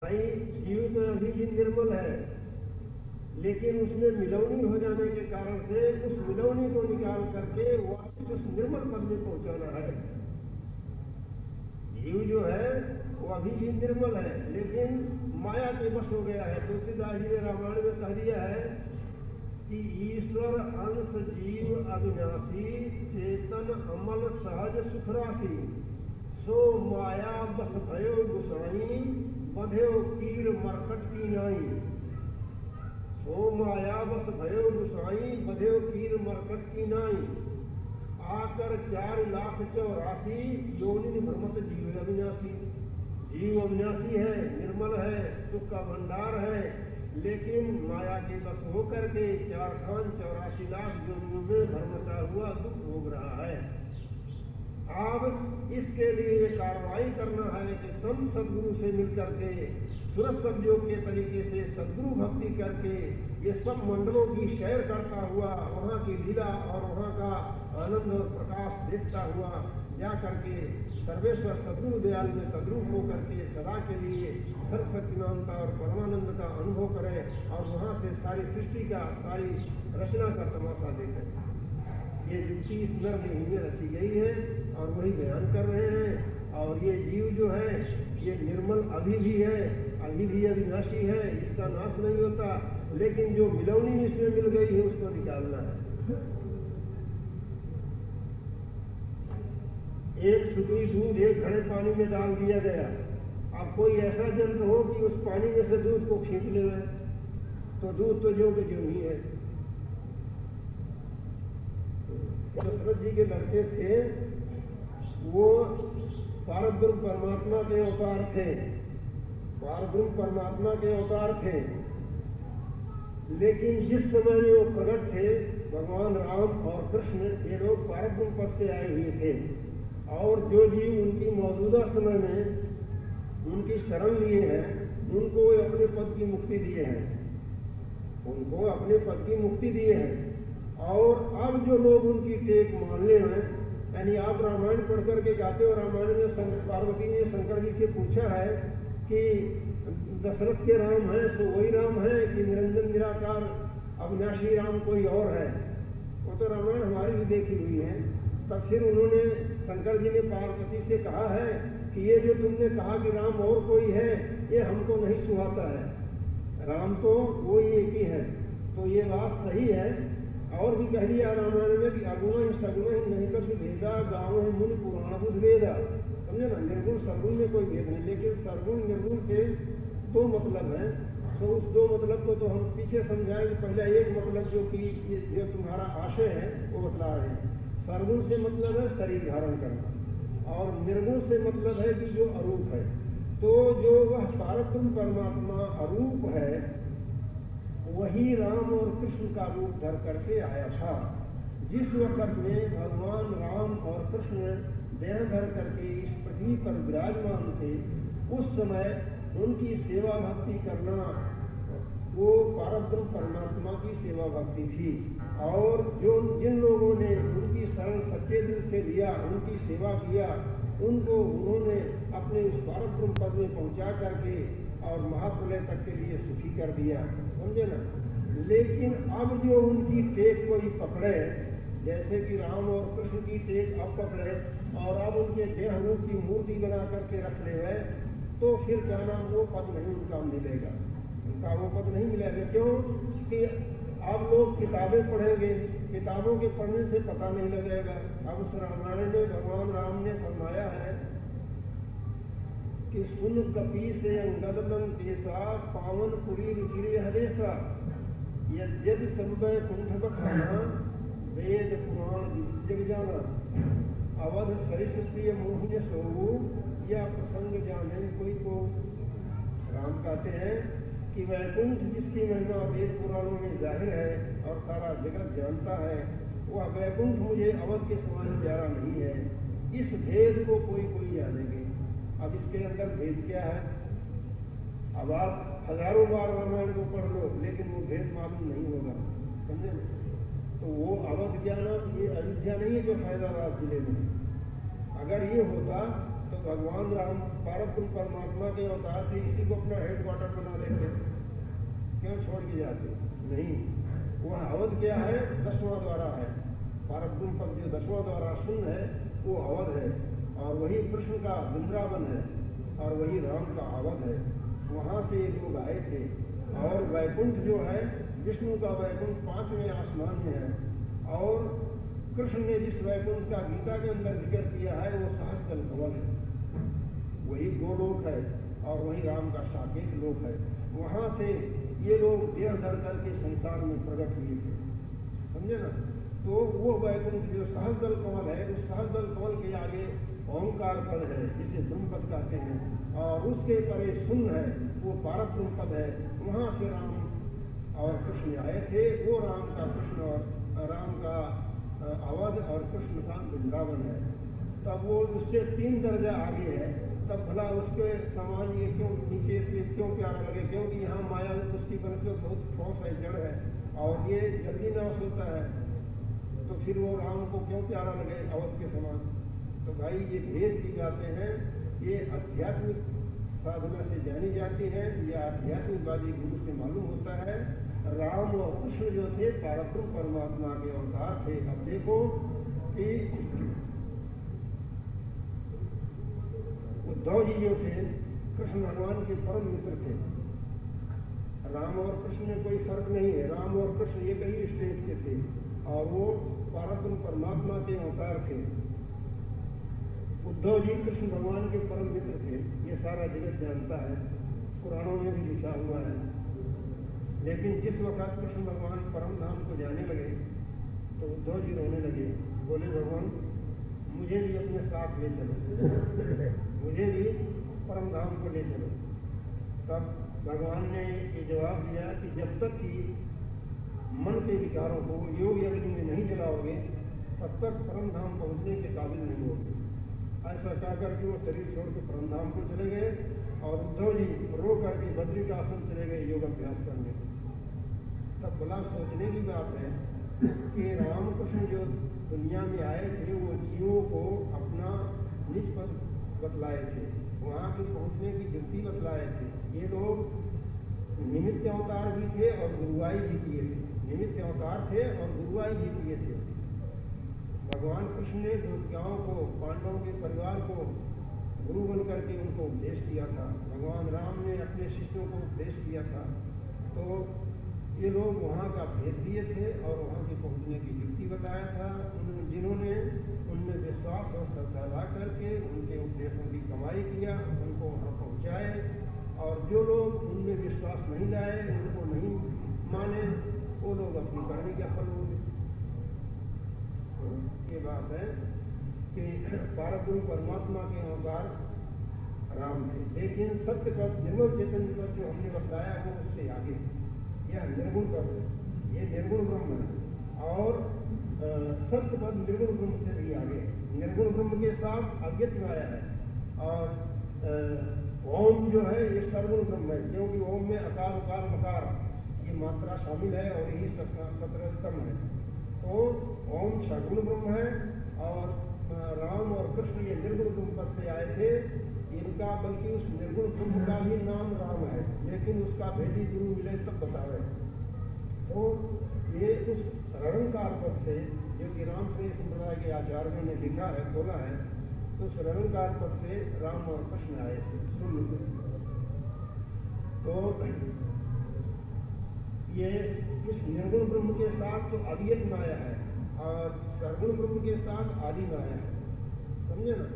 भाई जीव तो अभी भी निर्मल है, लेकिन उसमें मिलौनी हो जाने के कारण से उस मिलौनी को निकाल करके वापस उस निर्मल पद में पहुंचाना है। जीव जो है वो अभी भी निर्मल है, लेकिन माया के बस हो गया है। तुलसीदास जी ने रामायण में कह दिया है कि ईश्वर अंश जीव अविनाशी, चेतन अमल सहज सुखराशि, सो माया बस भयो गुसाई, बधेओ कीड़ मरकट की नाई। सो माया बस भयो गुसाई, बधेओ कीड़ मरकट की नाई। आकर 4,84,000 योनि भ्रमत जीव अविनाशी। जीव अविनाशी है, निर्मल है, सुख का भंडार है, लेकिन माया के बस होकर के 4,84 लाख योनियों में भ्रमता हुआ दुख भोग रहा है। अब इसके लिए कार्रवाई करना है कि संत सदगुरु से मिलकर के सुरत सदयोग के तरीके से सदगुरु भक्ति करके ये सब मंडलों की सैर करता हुआ वहाँ की लीला और वहाँ का आनंद और प्रकाश देखता हुआ जा करके सर्वेश्वर सदगुरु दयाल में सदरूप होकर के सदा के लिए सर्वशक्तिमानता और परमानंद का अनुभव करें और वहाँ से सारी सृष्टि का, सारी रचना का तमाशा देखें। ये युक्ति इस नर देह में रची गई है और वही बयान कर रहे हैं। और ये जीव जो है ये निर्मल अभी भी है, अभी भी अविनाशी है, इसका नाश नहीं होता, लेकिन जो मिलौनी इसमें मिल गई है उसको निकालना है। एक सुतुई दूध एक घड़े पानी में डाल दिया गया। अब कोई ऐसा जंतु हो कि उस पानी में से दूध को खींच ले, तो दूध तो जो के जो ही है। दशरथ जी के लड़के थे, वो पारब्रह्म परमात्मा के अवतार थे, पारब्रह्म परमात्मा के अवतार थे, लेकिन जिस समय में वो प्रकट थे भगवान राम और कृष्ण ये लोग पारब्रह्म पद से आए हुए थे। और जो जीव उनकी मौजूदा समय में उनकी शरण लिए हैं उनको अपने पद की मुक्ति दिए हैं, उनको अपने पद की मुक्ति दिए हैं। और अब जो लोग उनकी टेक मानने हैं, यानी आप रामायण पढ़ करके गाते हो, रामायण में पार्वती ने शंकर जी से पूछा है कि दशरथ के राम है तो वही राम है कि निरंजन निराकार अविनाशी राम कोई और है। वो तो रामायण हमारी भी देखी हुई है। तब फिर उन्होंने शंकर जी ने पार्वती से कहा है कि ये जो तुमने कहा कि राम और कोई है ये हमको नहीं सुहाता है, राम तो वो एक ही है। तो ये बात सही है। और भी कह दिया रामायण में कि अगुण सगुण नहीं कर भेदा, गाँव है मुनि पुराण बुध वेदा। समझे ना, निर्गुण सगुण में कोई भेद नहीं, लेकिन सरगुण निर्गुण के दो मतलब है। तो उस दो मतलब को तो हम पीछे समझाएंगे। पहले एक मतलब जो कि जो तुम्हारा आशय है वो बतला रहे हैं। सरगुण से मतलब है शरीर धारण करना, और निर्गुण से मतलब है कि जो अरूप है। तो जो वह पारब्रह्म परमात्मा अरूप है वही राम और कृष्ण का रूप धर करके आया था। जिस वक्त में भगवान राम और कृष्ण देह धर करके इस पृथ्वी पर विराजमान थे, उस समय उनकी सेवा भक्ति करना वो पारब्रह्म परमात्मा की सेवा भक्ति थी। और जो जिन लोगों ने उनकी शरण सच्चे दिल से लिया, उनकी सेवा किया, उनको उन्होंने अपने उस पारब्रह्म पद में पहुंचा करके और महाप्रलय तक के लिए सुखी कर दिया। समझे ना। लेकिन अब जो उनकी टेक कोई पकड़े, जैसे कि राम और कृष्ण की टेक अब पकड़े और अब उनके देह रूप की मूर्ति बना करके रख ले गए, तो फिर क्या नाम वो पद नहीं उनका मिलेगा, उनका वो पद नहीं मिलेगा। क्यों कि अब लोग किताबें पढ़ेंगे, किताबों के पढ़ने से पता नहीं लगेगा। अब उस रामायण में भगवान राम ने फरमाया है कि सुन कपी से अंगद लंकेशा, पावन पुरी रुचिरे हरेशा, यद्यपि सब कुंठ बखाना, वेद पुराण जग जाना, अवध सरित प्रिय मोहन सोऊ, या प्रसंग जाने कोई को। राम कहते हैं कि वैकुंठ जिसकी महिमा वेद पुराणों में जाहिर है और सारा जगत जानता है, वह वैकुंठ मुझे अवध के समान प्यारा नहीं है। इस भेद को कोई कोई जानेंगे। अब इसके अंदर भेद क्या है? अब आप हजारों बार रामायण को पढ़ लो, लेकिन वो भेद मालूम नहीं होगा। समझे? तो वो अवध ज्ञान ये अयोध्या नहीं है जो फैजाबाद जिले में। अगर ये होता तो भगवान राम पारब्रह्म परमात्मा के अवतार से इसी को अपना हेडक्वार्टर बना लेते, क्यों छोड़ के जाते? नहीं, वह अवध क्या है? 10वां द्वारा है। पारब्रह्म पद जो 10वां द्वारा शून्य है वो अवध है, और वही कृष्ण का वृंदावन है, और वही राम का अवध है। वहां से लोग आए थे। और वैकुंठ जो है, विष्णु का वैकुंठ 5वें आसमान में है, और कृष्ण ने जिस वैकुंठ का गीता के अंदर जिक्र किया है वो सहस्त्र कमल है, वही गोलोक है, और वही राम का साकेत लोक है। वहां से ये लोग देह धर करके संसार में प्रकट हुए थे, समझे ना? तो वो वैकुंठ जो सहस्त्र कमल है, उस सहस्त्र कमल के आगे ओंकार पद है, जिसे ब्रह्म पद कहते हैं, और उसके परे शून्य है, वो पारब्रह्म पद है। वहां से राम और कृष्ण आए थे। वो राम का कृष्ण और राम का अवध और कृष्ण का वृंदावन है। तब वो उससे 3 दर्जा आगे है। तब भला उसके समान ये क्यों नीचे से क्यों प्यारा लगे? क्योंकि यहाँ माया में पुष्टि बन के बहुत ठोस है, जड़ है, और ये जल्दी नाश होता है, तो फिर वो राम को क्यों प्यारा लगे अवध के समान? तो भाई ये भेद की बातें हैं, ये आध्यात्मिक साधना से जानी जाती है, या आध्यात्मिकवादी गुरु से मालूम होता है। राम और कृष्ण जो थे पारब्रह्म परमात्मा के अवतार थे। अब देखो कि उद्धव जी जो थे कृष्ण भगवान के परम मित्र थे। राम और कृष्ण में कोई फर्क नहीं है, राम और कृष्ण एक ही स्टेज के थे, और वो पारब्रह्म परमात्मा के अवतार थे। उद्धव जी कृष्ण भगवान के परम मित्र थे, ये सारा जगत जानता है, पुराणों में भी लिखा हुआ है। लेकिन जिस वक्त कृष्ण भगवान परम धाम को जाने लगे तो उद्धव जी रोने लगे, बोले भगवान मुझे भी अपने साथ ले चलो, मुझे भी परम धाम को ले चलो। तब भगवान ने ये जवाब दिया कि जब तक कि मन के विचारों को योग यज्ञ में नहीं जलाओगे तब तक परम धाम पहुंचने के काबिल नहीं होगे। ऐसा कहकर के वो शरीर छोड़ के परम धाम को चले गए, और उद्धव जी रो करके बद्री का आश्रम चले गए योग अभ्यास करने। तब बड़ा सोचने की बात है कि रामकृष्ण जो दुनिया में आए थे वो जीवों को अपना निज पद बतलाए थे, वहाँ पे पहुँचने की युक्ति बतलाए थे। ये लोग निमित्त अवतार भी थे और गुरुवाई भी किए थे, निमित्त अवतार थे और गुरुवाई भी किए थे। भगवान कृष्ण ने गांव को, पांडवों के परिवार को गुरु बन करके उनको उपदेश दिया था। भगवान राम ने अपने शिष्यों को उपदेश दिया था। तो ये लोग वहाँ का भेद दिए थे और वहाँ के पहुँचने की युक्ति बताया था। जिन्होंने उनमें विश्वास और श्रद्धा ला करके उनके उपदेशों की कमाई किया, उनको वहाँ पहुँचाए, और जो लोग उनमें विश्वास नहीं लाए, उनको नहीं माने, वो लोग अपनी करने का फल होंगे। ये बात है कि पारब्रह्म परमात्मा के अवतार राम थे, लेकिन सत्य पद निर्मल चैतन्य पद जो हमने बताया वो उससे आगे, यह निर्गुण पद है, ये निर्गुण ब्रह्म है, और सत्य पद निर्गुण ब्रह्म से भी आगे। निर्गुण ब्रह्म के साथ अव्यक्त आया है, और ओम जो है ये सर्वगुण ब्रह्म है, क्योंकि ओम में अकार उकार मकार ये मात्रा शामिल है, और यही 17 स्तंभ है। तो ओम सगुण ब्रह्म है, और राम और कृष्ण ये निर्गुण ब्रह्म पद से आए थे। इनका बल्कि उस निर्गुण ब्रह्म का ही नाम राम है, लेकिन उसका भेदी गुरु मिले तब बतावे। तो ये उस रणकार पद से, जो कि राम श्री संप्रदाय के आचार्यों ने लिखा है, बोला है, तो उस रणकार पद से राम और कृष्ण आए थे शून्य से। तो ये इस निर्गुण ब्रह्म के साथ तो अव्यक्त माया है, और सर्वगुण ब्रह्म के साथ आदि माया है, समझे ना?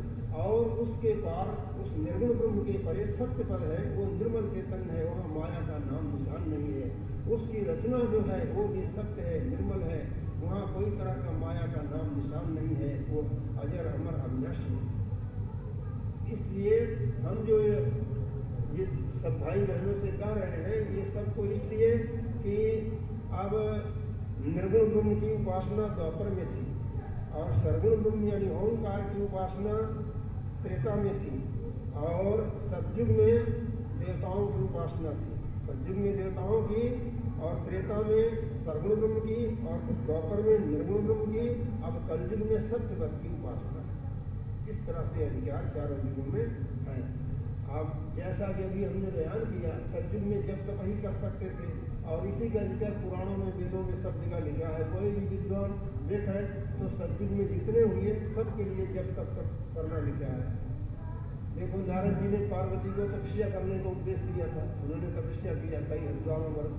और उसके पार उस निर्गुण ब्रह्म के परे सत्य पद है, वो निर्मल चेतन है, वहाँ माया का नाम निशान नहीं है। उसकी रचना जो है वो भी सत्य है, निर्मल है, वहाँ कोई तरह का माया का नाम निशान नहीं है, वो अजर अमर अविनाशी है। इसलिए हम जो ये सब भाई बहनों से कह रहे हैं, ये सबको इसलिए कि अब निर्गुण ब्रह्म की उपासना द्वापर में थी, और सर्वगुण ब्रह्म यानी ओंकार की उपासना त्रेता में थी, और सतयुग में देवताओं की उपासना थी। सतयुग में देवताओं की, और त्रेता में सर्वगुण ब्रह्म की, और द्वापर में निर्गुण ब्रह्म की। अब कलयुग में सत्य पद की उपासना। इस तरह से अधिकार चारों युगों में है। अब जैसा कि अभी हमने बयान किया, सतयुग में जब तक ही कर सकते थे, और इसी का जिक्र पुराणों में, वेदों में सब जगह लिखा है। कोई भी विद्वान देखे तो सतयुग में जितने हुए सबके लिए जब तक करना लिखा है। देखो, नारद जी ने पार्वती को तपस्या करने का उपदेश दिया था, उन्होंने तपस्या किया कई हजारों वर्ष,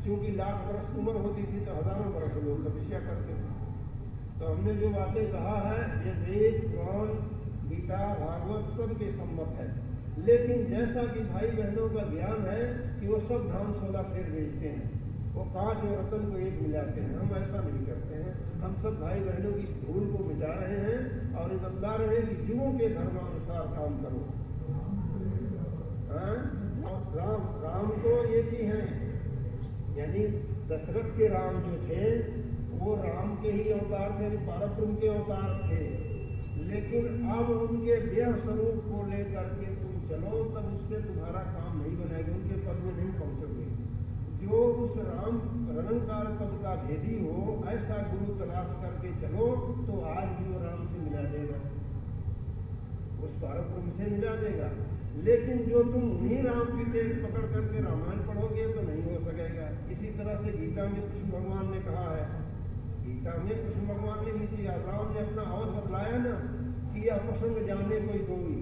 क्योंकि लाख वर्ष उम्र होती थी तो हजारों वर्ष लोग तपस्या करते थे। तो हमने जो बातें कहा है ये वेद, पुराण, गीता, भागवत सबके सम्मत है। लेकिन जैसा कि भाई बहनों का ज्ञान है कि वो सब धाम 16 फेर भेजते हैं, वो कांच और रतन को एक मिलाते हैं, हम ऐसा नहीं करते हैं। हम सब भाई बहनों की भूल को मिटा रहे हैं और बता रहे हैं कि युगों के धर्मानुसार काम करो। और राम तो एक ही है, यानी दशरथ के राम जो थे वो राम के ही अवतार थे, पारब्रह्म के अवतार थे। लेकिन अब उनके देह स्वरूप को लेकर के तुम चलो, तब उससे तुम्हारा काम नहीं बनेगा, उनके पद में नहीं पहुंचोगे। जो उस राम रनंकार पद का भेदी हो ऐसा गुरु तलाश करके चलो तो आज भी वो राम से मिला देगा, उस पारब्रह्म से मिला देगा। लेकिन जो तुम उन्हीं राम की टेक पकड़ करके रामायण पढ़ोगे तो नहीं हो सकेगा। इसी तरह से गीता में कृष्ण भगवान ने कहा है, गीता में कृष्ण भगवान ने भी किया, राम ने अपना अवध बतलाया ना कि यह प्रसंग जाने कोई कोई,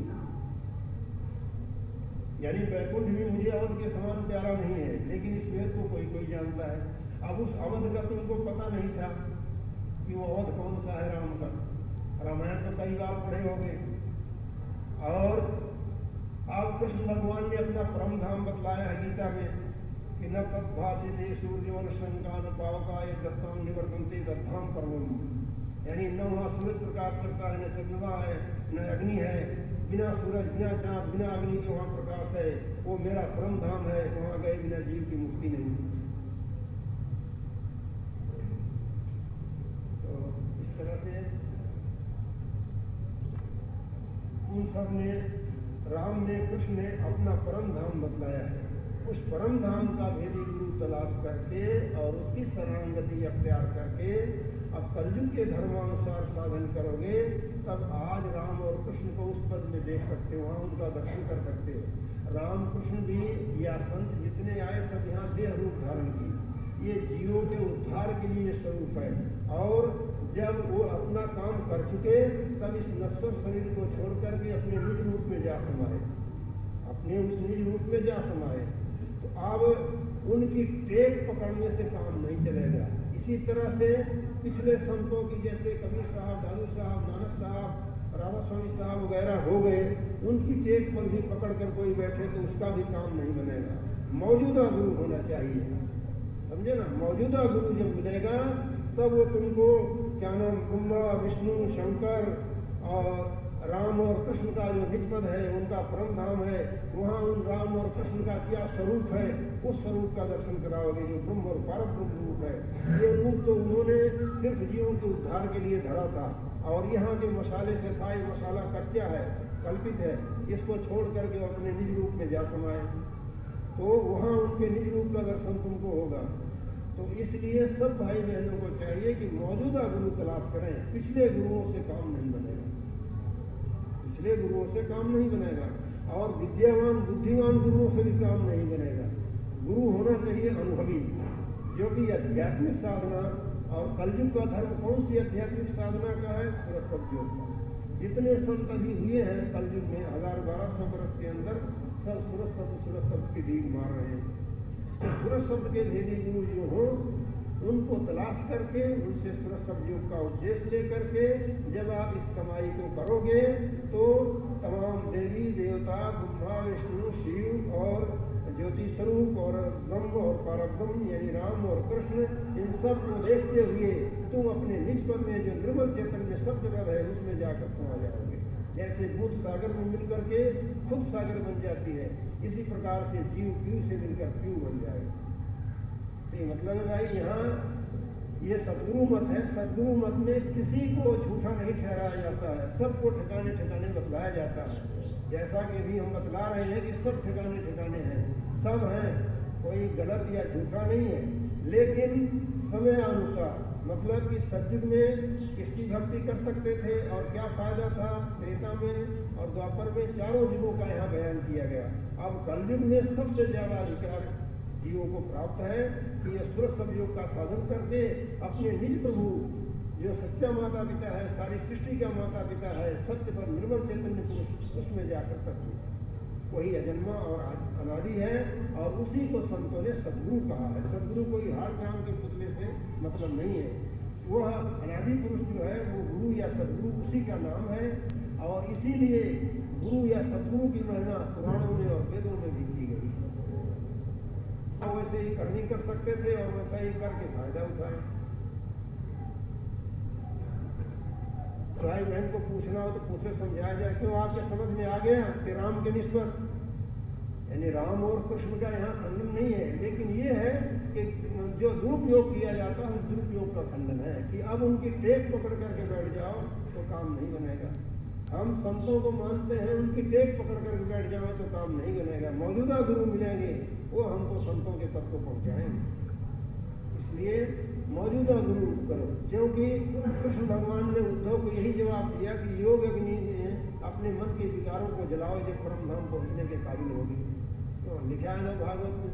यानी वैकुंठ भी मुझे अवध के समान प्यारा नहीं है, लेकिन इस वेद को कोई कोई जानता है। अब उस अवध का तुमको पता नहीं था कि वो अवध कौन सा है राम का। रामायण तो कई बार पढ़े होंगे। और अब कृष्ण भगवान ने अपना परम धाम बतलाया है गीता में कि न तद्भाषिते सूर्यो न शंका न पावका ये दत्ताम निवर्तन्ते दत्ताम परमम, यानी न वहाँ सूरज प्रकाश करता है, न चंद्रमा है, न अग्नि है, बिना सूरज, बिना चांद, बिना अग्नि के वहाँ प्रकाश है, वो मेरा परम धाम है, वहाँ गए बिना जीव की मुक्ति नहीं। तो इस तरह से उन सब ने, राम ने, कृष्ण ने अपना परम धाम बतलाया है। उस परम धाम का भेदी गुरु तलाश करके और उसकी शरणागति अख्तियार करके अब कलयुग के धर्मानुसार साधन करोगे, तब आज राम और कृष्ण को उस पद में देख सकते हो, वहाँ उनका दर्शन कर सकते हो। राम कृष्ण भी या संत जितने आए सब यहाँ देह रूप धारण की, ये जीवों के उद्धार के लिए स्वरूप है। और जब वो अपना काम कर चुके तब इस नश्वर शरीर को छोड़ करके अपने निज रूप में जा समाये, अपने उस निज रूप में जा समाये। तो अब उनकी टेक पकड़ने से काम नहीं चलेगा। इसी तरह से पिछले संतों की, जैसे कबीर साहब, डालू साहब, नानक साहब, रावत स्वामी साहब वगैरह हो गए, उनकी टेक पर भी पकड़ कर कोई बैठे तो उसका भी काम नहीं बनेगा। मौजूदा गुरु होना चाहिए, समझे ना। मौजूदा गुरु जब मिलेगा तब वो तुमको क्या नाम, ब्रह्मा, विष्णु, शंकर और राम और कृष्ण का जो निजपद है, उनका परम धाम है, वहाँ उन राम और कृष्ण का क्या स्वरूप है, उस स्वरूप का दर्शन कराओगे, जो ब्रह्म और पारब्रह्म रूप है। ये रूप तो उन्होंने सिर्फ जीवों के उद्धार के लिए धरा था, और यहाँ के मसाले से था, ये मसाला कच्चा है, कल्पित है, इसको छोड़ करके अपने निज रूप में जा समाए तो वहाँ उनके निज रूप का दर्शन तुमको होगा। तो इसलिए सब भाई बहनों को चाहिए कि मौजूदा गुरु तलाश करें, पिछले गुरुओं से काम नहीं बनेगा, पिछले गुरुओं से काम नहीं बनेगा, और विद्यावान बुद्धिमान गुरुओं से भी काम नहीं बनेगा। गुरु होना चाहिए अनुभवी, जो कि आध्यात्मिक साधना, और कलयुग का धर्म कौन सी आध्यात्मिक साधना का है? सुरसत योग का। जितने संत अभी हुए हैं कलयुग में 1000-1200 वर्ष के अंदर, सब सुरसत की डीग मार रहे हैं। तो सुरसत के भेदी गुरु जो हो उनको तलाश करके उनसे सुरसत योग का उपदेश लेकर के जब आप इस कमाई को करोगे तो तमाम देवी देवता, ब्रह्मा, विष्णु, शिव और ज्योति स्वरूप और ब्रह्म और पारब्रह्म यानी राम और कृष्ण, इन सब को देखते हुए तुम अपने निज पद में जो निर्मल चेतन में सत्यपद है उसमें जाकर समा जाओगे। जैसे दूध सागर में मिलकर के खुद सागर बन जाती है, इसी प्रकार से जीव पीऊ से मिलकर पीऊ बन जाएगा। तो मतलब है भाई, यहाँ ये सदगुरु मत है। सदगुरु मत में किसी को झूठा नहीं ठहराया जाता है, सबको ठिकाने ठिकाने बतलाया जाता है। जैसा कि अभी हम बतला रहे हैं कि सब ठिकाने ठिकाने हैं, सब हैं, कोई गलत या झूठा नहीं है, लेकिन समय अनुसार, मतलब कि सतयुग में किसकी भक्ति कर सकते थे और क्या फायदा था, त्रेता में और द्वापर में, चारों युगों का यहाँ बयान किया गया। अब कलयुग में सबसे ज्यादा अधिकार जीवों को प्राप्त है कि ये सुर संयोग का साधन करके अपने निज प्रभु जो सच्चा माता पिता है, सारी सृष्टि का माता पिता है, सत्य पर निर्मल चैतन्य पुरुष, उसमें जाकर सकते, वही अजन्मा और अनादि है और उसी को संतों ने सद्गुरु कहा है। सद्गुरु कोई हार काम के पुतले से मतलब नहीं है, वह अनादि पुरुष जो है वो गुरु या सद्गुरु उसी का नाम है। और इसीलिए गुरु या सद्गुरु की महिमा पुराणों में और वेदों में भी की गई। वैसे ही करनी कर सकते थे और वैसा ही करके फायदा उठाए। भाई बहन को पूछना हो तो पूछे, समझाया जाए, क्यों आपके समझ में आ गया कि राम के निष्पक्ष, यानी राम और कृष्ण का यहाँ खंडन नहीं है, लेकिन ये है कि जो दुरुपयोग किया जाता है दुरुपयोग का खंडन है कि अब उनकी टेक पकड़ करके बैठ जाओ तो काम नहीं बनेगा। हम संतों को मानते हैं, उनकी टेक पकड़ करके बैठ जाओ तो काम नहीं बनेगा। मौजूदा गुरु मिलेंगे वो हमको संतों के पद को पहुंचाएंगे, इसलिए मौजूदा गुरु करो। क्योंकि कृष्ण भगवान ने उद्धव को यही जवाब दिया कि योग अग्नि में अपने मन के विचारों को जलाओ जब परम धाम पहुंचने के काबिल होगी। तो लिखा है ना भागवत में,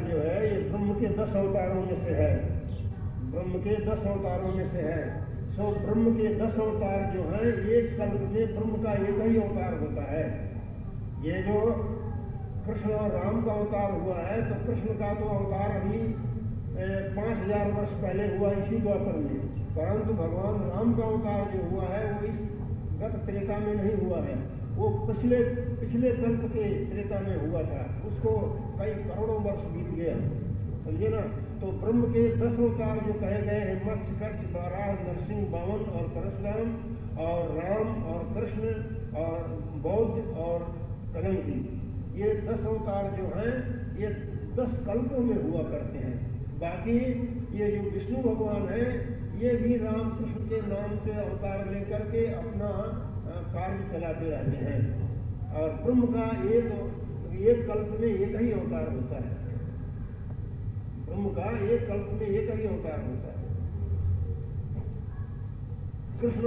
जो है ये ब्रह्म के 10 अवतारों में से है, ब्रह्म के 10 अवतारों में से है। सो ब्रह्म के 10 अवतार जो है, एक कल्प में ब्रह्म का एक ही अवतार होता है। ये जो कृष्ण और राम का अवतार हुआ है, तो कृष्ण का तो अवतार अभी 5000 वर्ष पहले हुआ इसी द्वापर में, परंतु भगवान राम का अवतार जो हुआ है वो इस गत त्रेता में नहीं हुआ है, वो पिछले कल्प के त्रेता में हुआ था। उसको कई करोड़ों वर्ष बीत गया, समझे ना। तो ब्रह्म के 10 अवतार जो कहे गए हैं, मत्स्य, कच्छ, बाराह, नरसिंह, बामन और परशुराम और राम और कृष्ण और बौद्ध और कलंकी, ये 10 अवतार जो हैं ये 10 कल्पों में हुआ करते हैं। बाकी ये जो विष्णु भगवान है ये भी राम कृष्ण के नाम से अवतार लेकर के अपना कार्य चलाते रहते हैं। और ब्रह्म का एक कल्प में एक ही अवतार होता है, ब्रह्म का एक कल्प में एक ही अवतार होता है। कृष्ण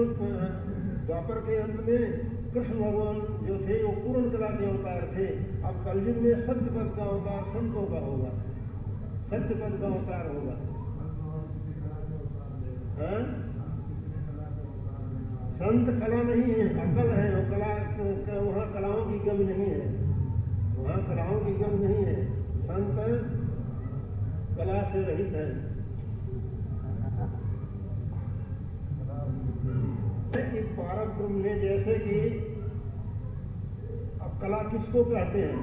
द्वापर के अंत में कृष्ण भगवान जो थे वो पूर्ण कला के अवतार थे। अब कलयुग में सत्यपद का अवतार संतों का होगा, सत्यपद का अवतार होगा। संत कला नहीं है, अकल है, वो कला, वहाँ कलाओं की कमी नहीं है, वहाँ कलाओं की कमी नहीं है। संत कला से रहित है। पारक ब्रह्म में जैसे कि अब कला किसको कहते हैं,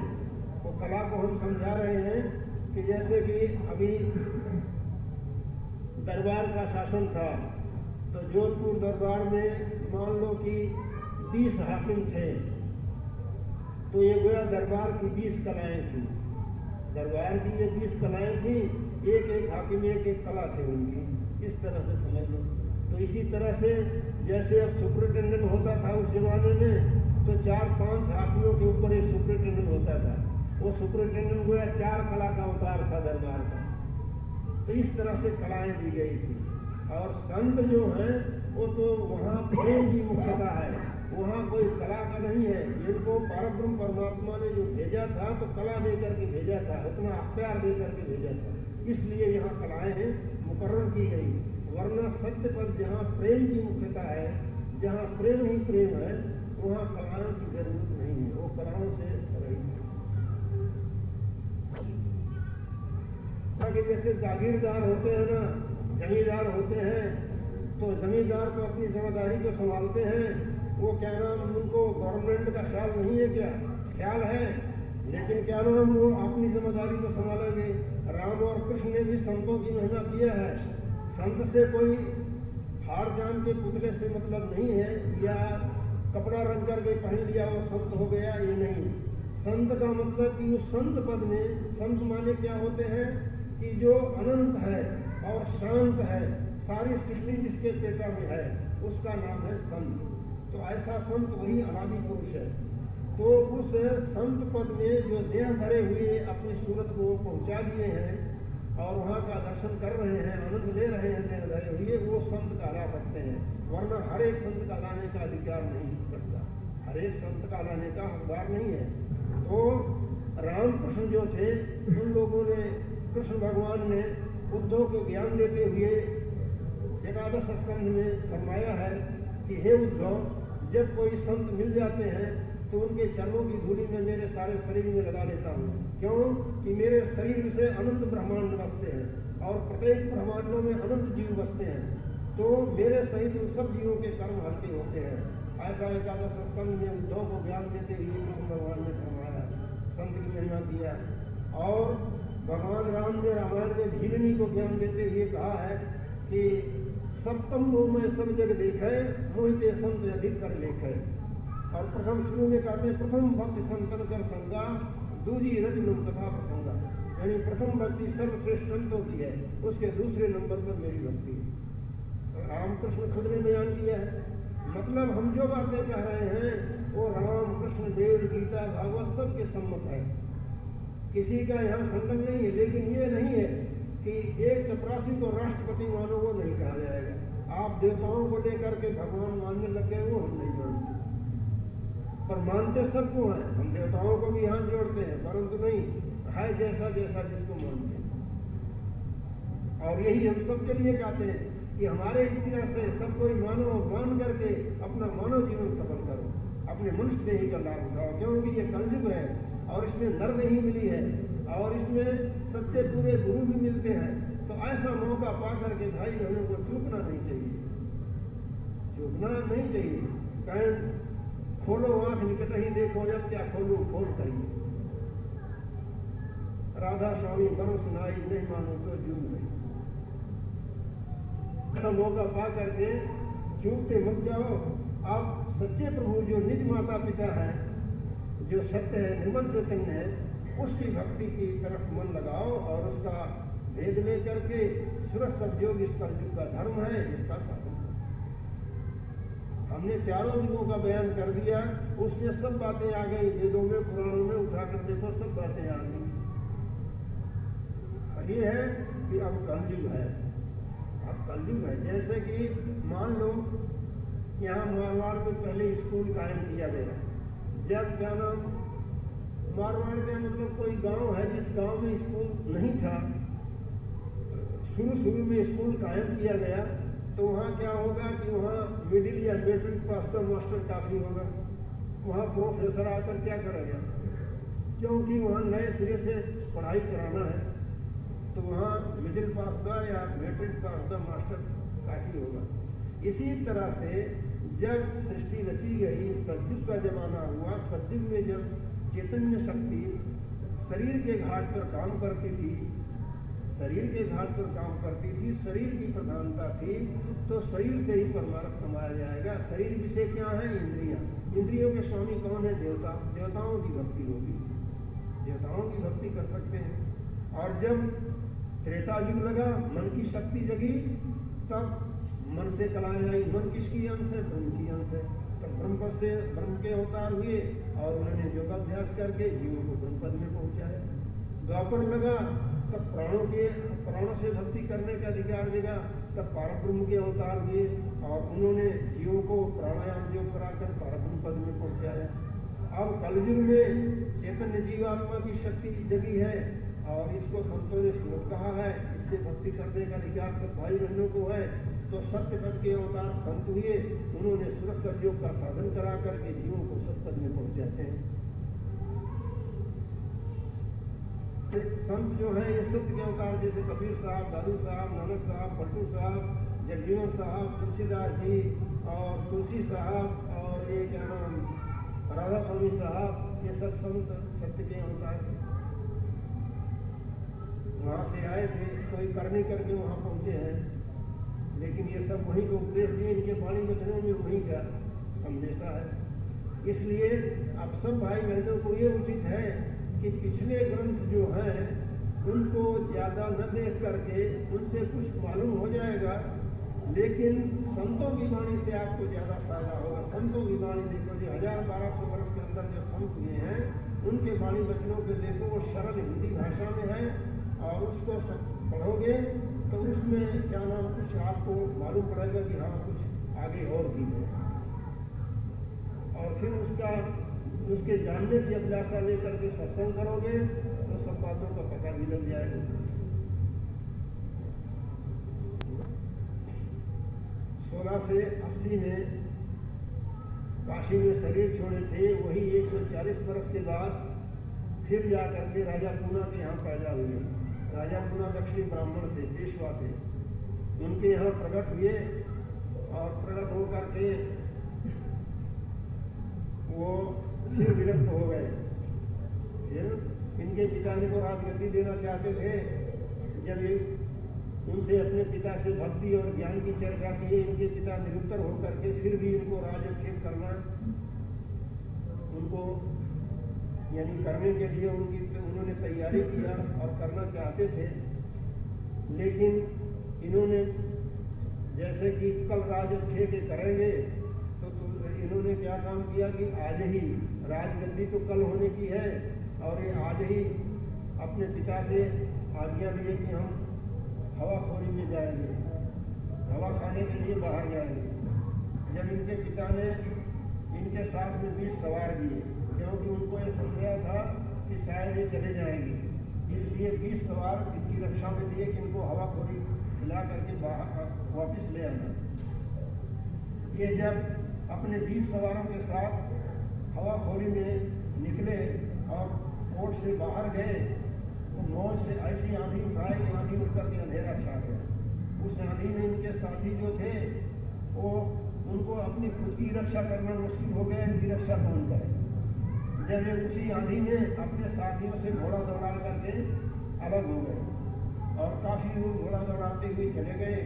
तो कला को हम समझा रहे हैं कि जैसे कि अभी दरबार का शासन था, तो जोधपुर दरबार में मान लो कि 20 हाकिम थे, तो ये गोया दरबार की 20 कलाएं थी, दरबार की ये 20 कलाएं थी, एक हाकिम एक कला थी उनकी, इस तरह से समझ लो। तो इसी तरह से जैसे अब सुपरिटेंडेंट होता था उस जमाने में, तो 4-5 हाकिमों के ऊपर एक सुपरिटेंडेंट होता था, वो सुपरिटेंडेंट गोया 4 कला का अवतार था दरबार का। तो इस तरह से कलाएं दी गई थी। और संत जो हैं वो तो वहाँ प्रेम की मुख्यता है, वहाँ कोई कला का नहीं है। इनको परब्रह्म परमात्मा ने जो भेजा था तो कला देकर के भेजा था, उतना अख्तियार देकर के भेजा था, इसलिए यहाँ कलाएं हैं मुकर्रर की गई। वरना सत्य पर जहाँ प्रेम की मुख्यता है, जहाँ प्रेम ही प्रेम है, वहाँ कलाओं की जरूरत नहीं है, वो कलाओं से रहित है। जैसे जागीरदार होते हैं ना, जमींदार होते हैं, तो जमींदार तो अपनी जिम्मेदारी को संभालते हैं, वो क्या नाम, उनको गवर्नमेंट का ख्याल नहीं है, क्या ख्याल है, लेकिन क्या नाम वो अपनी जिम्मेदारी को संभालेंगे। राम और कृष्ण ने भी संतों की महिमा किया है। संत से कोई हार जान के पुतले से मतलब नहीं है, या कपड़ा रंग करके पहन लिया वो संत हो गया, ये नहीं। संत का मतलब कि उस संत पद में, संत माने क्या होते हैं कि जो अनंत है और शांत है, सारी सृष्टि जिसके चेता में है, उसका नाम है संत। तो ऐसा संत वही अनादि पुरुष है। तो उस संत पद में जो देह धरे हुए अपनी सूरत को पहुंचा दिए हैं और वहाँ का दर्शन कर रहे हैं, आनंद ले रहे हैं देह धरे हुए, वो संत कहला सकते हैं। वरना हर एक संत कहलाने का अधिकार नहीं करता, हर एक संत कहलाने का हकदार नहीं है। तो रामकृष्ण जो थे, उन लोगों ने, कृष्ण भगवान ने उद्धव को ज्ञान देते हुए एकादश स्कंध में फरमाया है कि हे उद्धव, जब कोई संत मिल जाते हैं तो उनके चरणों की धूलि में मेरे सारे शरीर में लगा लेता हूँ। क्यों कि मेरे शरीर से अनंत ब्रह्मांड बसते हैं और प्रत्येक ब्रह्मांडों में अनंत जीव बसते हैं, तो मेरे सहित उन सब जीवों के कर्म हल्के होते हैं। ऐसा एकादश स्कंध में उद्धव को ज्ञान देते हुए कृष्ण भगवान ने फरमाया, संत की महिमा किया। और भगवान राम ने रामायण में भीलनी को ज्ञान देते हुए कहा है कि सप्तम मोह में सब जग देखे, मोहिते संत अधिक कर लेखे। और प्रथम शुरू में कहते हैं प्रथम भक्ति संतन कर संगा, दूसरी रजनुम तथा प्रसंगा, यानी प्रथम भक्ति सर्वश्रेष्ठ संतों की है, उसके दूसरे नंबर पर मेरी भक्ति है। रामकृष्ण खुद ने बयान किया है। मतलब हम जो बातें कह रहे हैं वो राम कृष्ण वेद गीता भागवत सबके सम्मत है, किसी का यहाँ खंडन नहीं है। लेकिन ये नहीं है कि एक चपरासी को राष्ट्रपति मानो, वो नहीं कहा जाएगा। आप देवताओं को लेकर के भगवान मानने लग गए, वो हम नहीं मानते, पर मानते सबको हैं। हम देवताओं को भी हाथ जोड़ते हैं, परंतु नहीं है जैसा जैसा जिसको मानते हैं। और यही हम सबके लिए कहते हैं कि हमारे इस तरह से सब कोई मानो, मान करके अपना मानव जीवन सफल करो, अपने मनुष्य देही का लाभ उठाओ। क्योंकि ये कलयुग है और इसमें नर नहीं मिली है और इसमें सच्चे पूरे गुरु भी मिलते हैं। तो ऐसा मौका पा करके भाई बहनों को चूकना नहीं चाहिए, चूकना नहीं चाहिए। कहें खोलो आंख निकट ही देखो, जब क्या खोलू खोल करिए। राधा स्वामी बनो सुनाई, नहीं मानो तो जूम नहीं। मौका पा करके चूकते मत जाओ। आप सच्चे प्रभु जो निज माता पिता है, जो सत्य है, निर्मल चैतन्य है, उसकी भक्ति की तरफ मन लगाओ और उसका भेद ले करके सुरक्षित योग इस कलयुग का धर्म है, इसका साधन। हमने चारों युगों का बयान कर दिया, उसमें सब बातें आ गई, वेदों में पुराणों में उठा कर देखो सब बातें आ गई। ये है कि अब कलयुग है, अब कलयुग है। जैसे कि मान लो यहाँ मारवाड़ में पहले स्कूल कायम किया गया, जब क्या नाम मारवाड़ का मतलब कोई गांव है जिस गांव में स्कूल नहीं था, शुरू में स्कूल कायम किया गया, तो वहाँ क्या होगा कि वहाँ मिडिल या मैट्रिक पास का मास्टर काफी होगा। वहाँ प्रोफेसर आकर क्या करेगा, क्योंकि वहाँ नए सिरे से पढ़ाई कराना है, तो वहाँ मिडिल पास का या मैट्रिक पास का मास्टर काफी होगा। इसी तरह से जब सृष्टि रची गई, सतयुग का जमाना हुआ, सतयुग में जब चैतन्य शक्ति शरीर के घाट पर काम करती थी, शरीर के घाट पर काम करती थी, शरीर की प्रधानता थी, तो शरीर से ही परमार्थ समाया जाएगा। शरीर विषय क्या है? इंद्रियां। इंद्रियों के स्वामी कौन है? देवता। देवताओं की भक्ति होगी, देवताओं की भक्ति कर सकते हैं। और जब त्रेता युग लगा, मन की शक्ति जगी, तब मन से कलाएं आई। मन किसकी अंश है? ब्रह्म की अंश है। तब ब्रह्म से ब्रह्म के अवतार हुए और उन्होंने योगाभ्यास करके जीवों को ब्रह्म पद में पहुंचाया। द्वापर लगा, तब प्राणों से भक्ति करने का अधिकार देगा, तब पारब्रह्म के अवतार हुए और उन्होंने जीवों को प्राणायाम योग कराकर पारब्रह्म पद में पहुंचाया। अब कलयुग में चैतन्य जीवात्मा की शक्ति जगी है और इसको संतों ने श्लोक कहा है, इससे भक्ति करने का अधिकार सब भाई बहनों को है। तो सत्य पद के अवतार संत हुए, उन्होंने सुरक्षित योग का साधन करा करके जीवों को सत्पद में पहुंचाते हैं। संत जो है ये सत्य के अवतार, जैसे कबीर साहब, दादू साहब, नानक साहब, पलटू साहब, जगजीवन साहब, तुलसीदास जी और तुलसी साहब और ये क्या नाम राधा स्वामी साहब, ये सब संत सत्य के अवतार वहाँ से आए थे, कोई करने करके वहाँ पहुँचे हैं, लेकिन ये सब वहीं को उपदेश दिए, इनके वाणी वचनों में वहीं का संदेशा है। इसलिए अब सब भाई बहनों को ये उचित है कि पिछले ग्रंथ जो हैं उनको ज्यादा न देख करके उनसे कुछ मालूम हो जाएगा लेकिन संतों की वाणी से आपको ज्यादा फायदा होगा। संतों की वाणी देखो, जो 1000-1200 वर्ष के अंदर जो संत हुए हैं उनके वाणी वचनों के देखो, वो सरल हिंदी भाषा में है और उसको पढ़ोगे तो उसमें क्या नाम कुछ आपको मालूम पड़ेगा कि हाँ कुछ आगे और भी है। और फिर उसके जानने की अभिलाषा लेकर के सत्संग करोगे तो सब बातों का पता भी लग जाएगा। 16 से 80 में काशी में शरीर छोड़े थे, वही 140 वर्ष के बाद फिर जाकर के राजा पूना के यहाँ पैदा हुए। राजा पूना दक्षिण ब्राह्मण थे, पेशवा थे, उनके यहाँ प्रकट हुए और प्रकट होकर के वो फिर विरक्त हो गए। फिर इनके पिता ने को राजगद्दी देना चाहते थे। जब उनसे अपने पिता से भक्ति और ज्ञान की चर्चा की, इनके पिता निरुत्तर होकर के फिर भी इनको राज्यक्षेप करना, उनको यानी करने के लिए उन्होंने तैयारी किया और करना चाहते थे। लेकिन इन्होंने जैसे कि कल राज्यक्षेप करेंगे तो इन्होंने क्या काम किया कि आज ही राजगद्दी तो कल होने की है और ये आज ही अपने पिता से आज्ञा लिए कि हम हवाखोरी में जाएंगे, हवा खाने के लिए बाहर जाएंगे। जब इनके पिता ने इनके साथ में 20 सवार दिए, क्योंकि उनको ये समझा था कि शायद ये चले जाएंगे, इसलिए 20 सवार इनकी रक्षा में दिए कि इनको हवाखोरी खिला करके बाहर वापिस ले आना। ये जब अपने 20 सवारों के साथ हवाखोरी में निकले और कोर्ट से बाहर गए तो मौज से ऐसी आंधी उठाए कि आंधी उठकर के अंधेरा छा गया। उस आंधी में इनके साथी जो थे वो उनको अपनी खुद की रक्षा करना मुश्किल हो गया, इनकी रक्षा कौन करे। जब ये उसी आंधी में अपने साथियों से घोड़ा दौड़ा करके अलग हो गए और काफी दूर घोड़ा दौड़ाते हुए चले गए।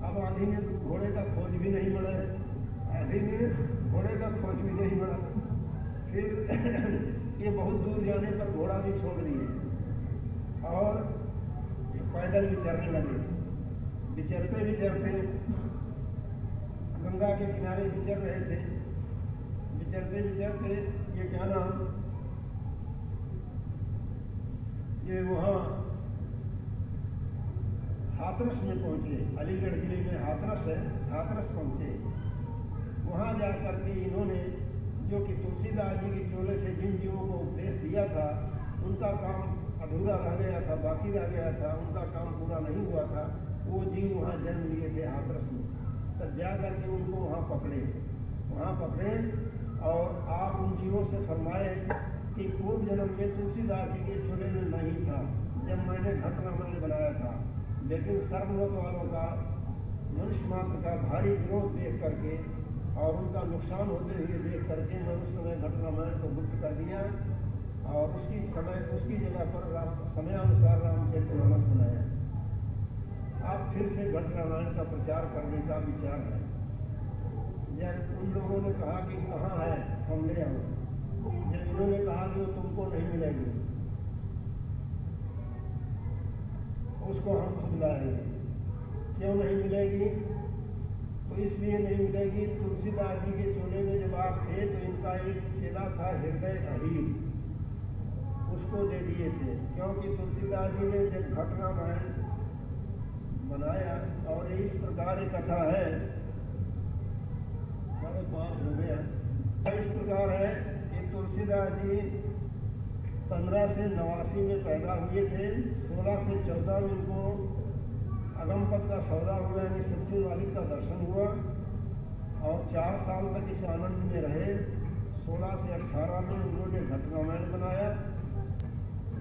अब आंधी में घोड़े का खोज भी नहीं मिला, आंधी में घोड़े का खोज भी नहीं मिला। फिर ये बहुत दूर जाने पर घोड़ा भी छोड़ दिए और पैदल विचरने लगे। विचरते विचरते गंगा के किनारे विचर रहे थे। विचरते विचरते ये क्या नाम, ये वहाँ हाथरस में पहुंचे। अलीगढ़ जिले में हाथरस है, हाथरस पहुंचे। वहाँ जाकर के इन्होंने जो कि तुलसीदास जी के चोले से जिन जीवों को उपदेश दिया था उनका काम अधूरा रह गया था, बाकी रह गया था, उनका काम पूरा नहीं हुआ था। वो जीव वहाँ जन्म लिए थे हाथरस में। तब जा करके उनको वहाँ पकड़े और आप उन जीवों से फरमाए कि पूर्व जन्म में तुलसीदास जी के चोले में नहीं था जब मैंने घटनामय बनाया था, लेकिन सर्वलोक वालों का मनुष्य मात्र का भारी विरोध देख करके और उनका नुकसान होते हुए देख करके मैं उस समय घटनामय को गुप्त कर दिया और उसकी जगह पर समयानुसार रामचरितमानस बनाया। आप फिर से घटनामय का प्रचार करने का विचार है। जब उन लोगों ने कहा कि कहाँ है हम ले आओ, जब इन्होंने कहा कि वो तुमको नहीं मिलेगी, उसको हम खुद लाएंगे। क्यों नहीं मिलेगी? तो इसलिए नहीं मिलेगी, तुलसीदास जी के चोले में जब आप थे तो इनका एक चेला था हृदय अहीर, उसको दे दिए थे। क्योंकि तुलसीदास जी ने जब घटनामय बनाया और इस प्रकार एक कथा है, हमारे पास हो गया, इस प्रकार है कि तुलसीदास जी 15 से 89 में पैदा हुए थे। 16 से 14 में उनको अगमपद का सौदा हुआ, यानी सच्चे मालिक का दर्शन हुआ और 4 साल तक इस आनंद में रहे। 16 से 18 में उन्होंने घटनामय बनाया।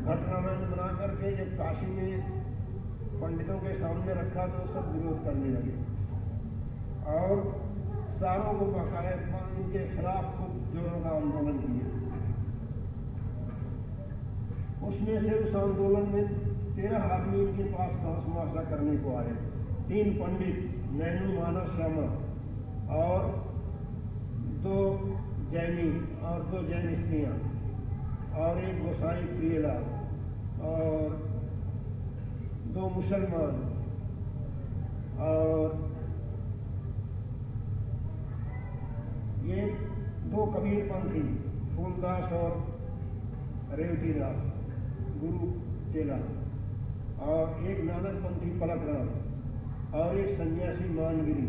घटनामय बना करके जब काशी में पंडितों के सामने रखा तो सब विरोध करने लगे और सारों को बाकायदा इनके खिलाफ खुद जोरों का आंदोलन किया। उसमें से उस आंदोलन में 13 आदमी इनके पास तमाशा करने को आए। 3 पंडित, नैनू, मानव, श्यामा और 2 जैनी और 2 जैन स्त्रियाँ और एक गोसाई प्रियलाल और 2 मुसलमान और ये दो कबीरपंथी फूलदास और रेवतीदास गुरु चेला, और एक नानकपंथी पलकराम और एक सन्यासी मानगिरी,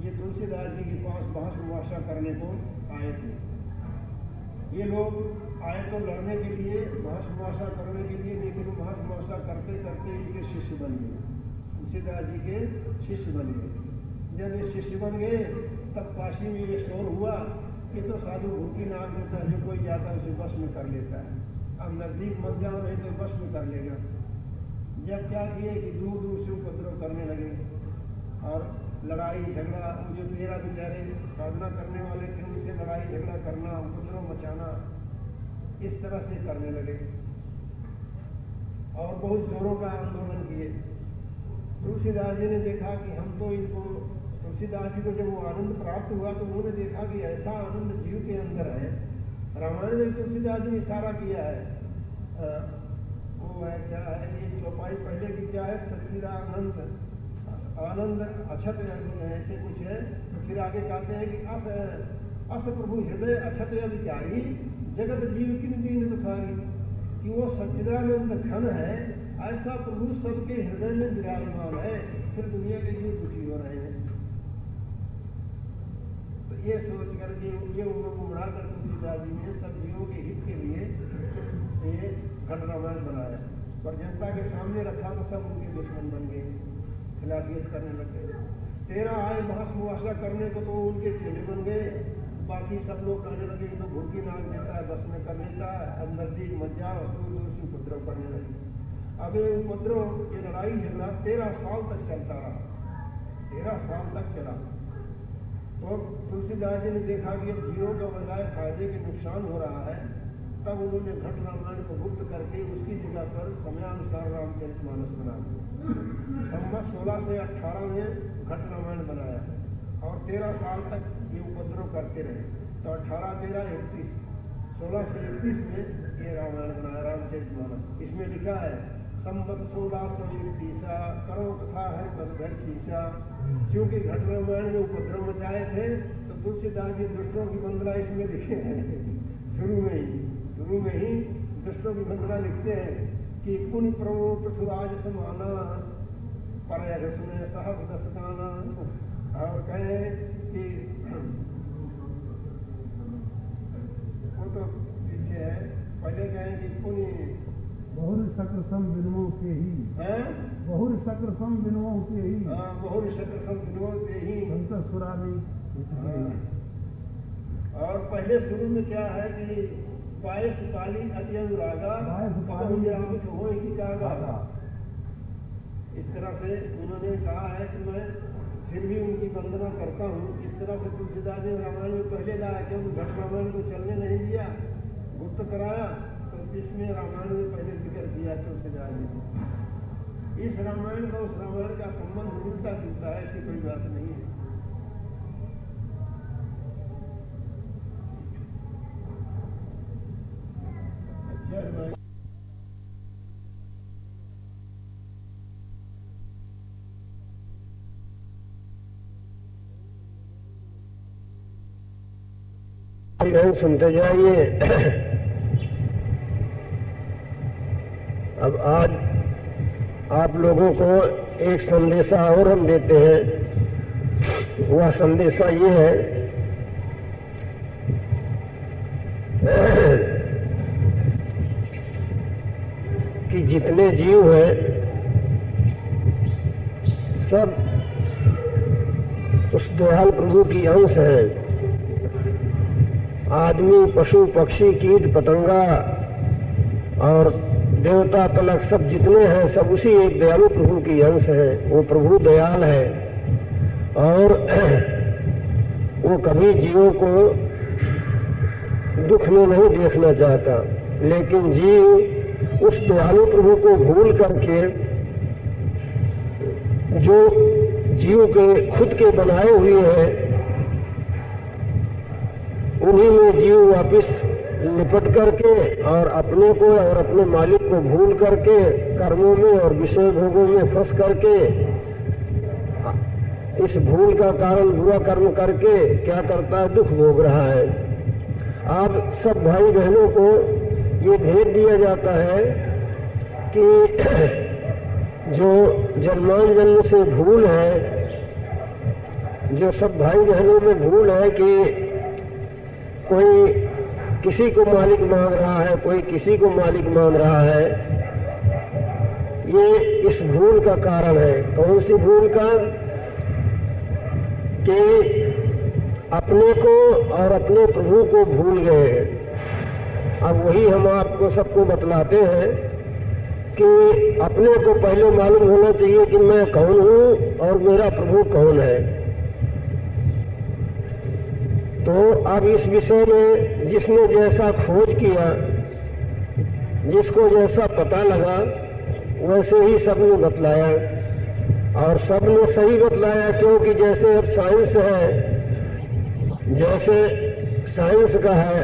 ये तुलसीदास जी के पास बहस मुआशा करने को आए थे। ये लोग आए तो लड़ने के लिए, बहस मुआशा करने के लिए, लेकिन बहस मुआशा करते करते इनके शिष्य बन गए, तुलसीदास जी के शिष्य बन गए। जब ये शिष्य बन गए तब काशी में ये शोर हुआ कि तो साधु भूखी नाम होता है, जो कोई जाता है उसे बस में कर लेता है, अब नजदीक मत जाओ नहीं तो बस में कर लेगा। जब क्या किए कि दूर दूर से उपद्रव करने लगे और लड़ाई झगड़ा, जो 13 बेचारे साधना करने वाले थे उनसे लड़ाई झगड़ा करना, उपद्रव मचाना, इस तरह से करने लगे और बहुत जोरों का आंदोलन किए। तुलसीदास जी ने देखा कि हम तो इनको, तुलसीदास जी को जब वो आनंद प्राप्त हुआ तो उन्होंने देखा कि ऐसा आनंद जीव के अंदर है। रामायण में तुलसीदास जी ने इशारा किया है, वो है क्या है, ये चौपाई पहले की क्या है, सच्चिदानंद आनंद अक्षत ऐसे कुछ है। फिर आगे कहते हैं कि अस प्रभु हृदय अक्षत विचारी जगत जीव किन दीन दुखारी, कि वो सच्चिदानंद घन है, ऐसा प्रभु सबके हृदय में विराजमान है, फिर दुनिया के जीव दुखी हो रहे हैं। तो ये सोच करके ये उनको बढ़ाकर तुलसीदास जी ने सब जीवों के हित के लिए ये खंड रामायण बनाया, पर जनता के सामने रखा तो सब उनके दुश्मन बन गए, खिलाफियत करने लग गए। 13 आए बहस मुआशा करने को तो उनके चेले बन गए, बाकी सब लोग कहने लगे तो भूखी नाग देता है, बस में कर लेता है, अब नजदीक मत जाओ, दूर से उपद्रव करने लगे। अब ये उपद्रव, ये लड़ाई झगड़ा 13 साल तक चलता रहा, 13 साल तक चला। तो तुलसीदास जी ने देखा कि अब जीवों का बजाय फायदे के नुकसान हो रहा है, तब उन्होंने घट रामायण को गुप्त करके उसकी जगह पर समयानुसार रामचरितमानस बना दिया। संवत 16 से 18 में घट रामायण बनाया और 13 साल तक ये उपद्रव करते रहे। तो 18, 13, 31, 16 से 31 में ये रामायण बनाया, रामचरितमानस। इसमें लिखा है संवत 1631 करो कथा है पदभर खींचा। क्योंकि घट रामायण में उपद्रव मचाए थे तो तुलसीदास जी दुष्टों की वंदना इसमें लिखे हैं। शुरू में ही दुष्टों की वंदना लिखते हैं कि पुण्य प्रभु पृथ्वीराज समाना पर रसने सहब दसकाना, और कहे कि वो तो पीछे है, पहले कहें कि पुण्य बहुर शक्र सम विनवों के ही, बहुर शक्र सम विनवों के ही, बहुर शक्र सम विनवों के ही संत सुरा नहीं। और पहले शुरू में क्या है कि पायस काली अति अनुरागा हो ही कागा। इस तरह से उन्होंने कहा है कि मैं फिर भी उनकी वंदना करता हूँ। इस तरह से तुलसीदास ने रामायण में पहले लाया, क्योंकि घट रामायण को चलने नहीं दिया, गुप्त कराया, तो इसमें रामायण में पहले जिक्र किया तुलसीदास ने। इस रामायण का उस रामायण का संबंध मिलता जुलता है, ऐसी कोई बात नहीं है। सुनते जाइए। अब आज आप लोगों को एक संदेशा और हम देते हैं। वह संदेशा ये है कि जितने जीव हैं सब उस दयाल प्रभु की अंश हैं। आदमी, पशु, पक्षी, कीट, पतंगा और देवता तलक सब जितने हैं सब उसी एक दयालु प्रभु की अंश है। वो प्रभु दयाल है और वो कभी जीवों को दुख में नहीं देखना चाहता, लेकिन जीव उस दयालु प्रभु को भूल करके जो जीव के खुद के बनाए हुए हैं उन्हीं में जीव वापिस लिपट करके और अपने को और अपने मालिक को भूल करके कर्मों में और विषय भोगों में फंस करके इस भूल का कारण बुरा कर्म करके क्या करता है, दुख भोग रहा है। अब सब भाई बहनों को ये भेद दिया जाता है कि जो जन्मांजन्म से भूल है, जो सब भाई बहनों में भूल है कि कोई किसी को मालिक मान रहा है, कोई किसी को मालिक मान रहा है, ये इस भूल का कारण है। कौन सी भूल का? कि अपने को और अपने प्रभु को भूल गए हैं। अब वही हम आपको सबको बतलाते हैं कि अपने को पहले मालूम होना चाहिए कि मैं कौन हूं और मेरा प्रभु कौन है। तो अब इस विषय में जिसने जैसा खोज किया, जिसको जैसा पता लगा, वैसे ही सबने बतलाया और सबने सही बतलाया। क्योंकि जैसे अब साइंस है, जैसे साइंस का है,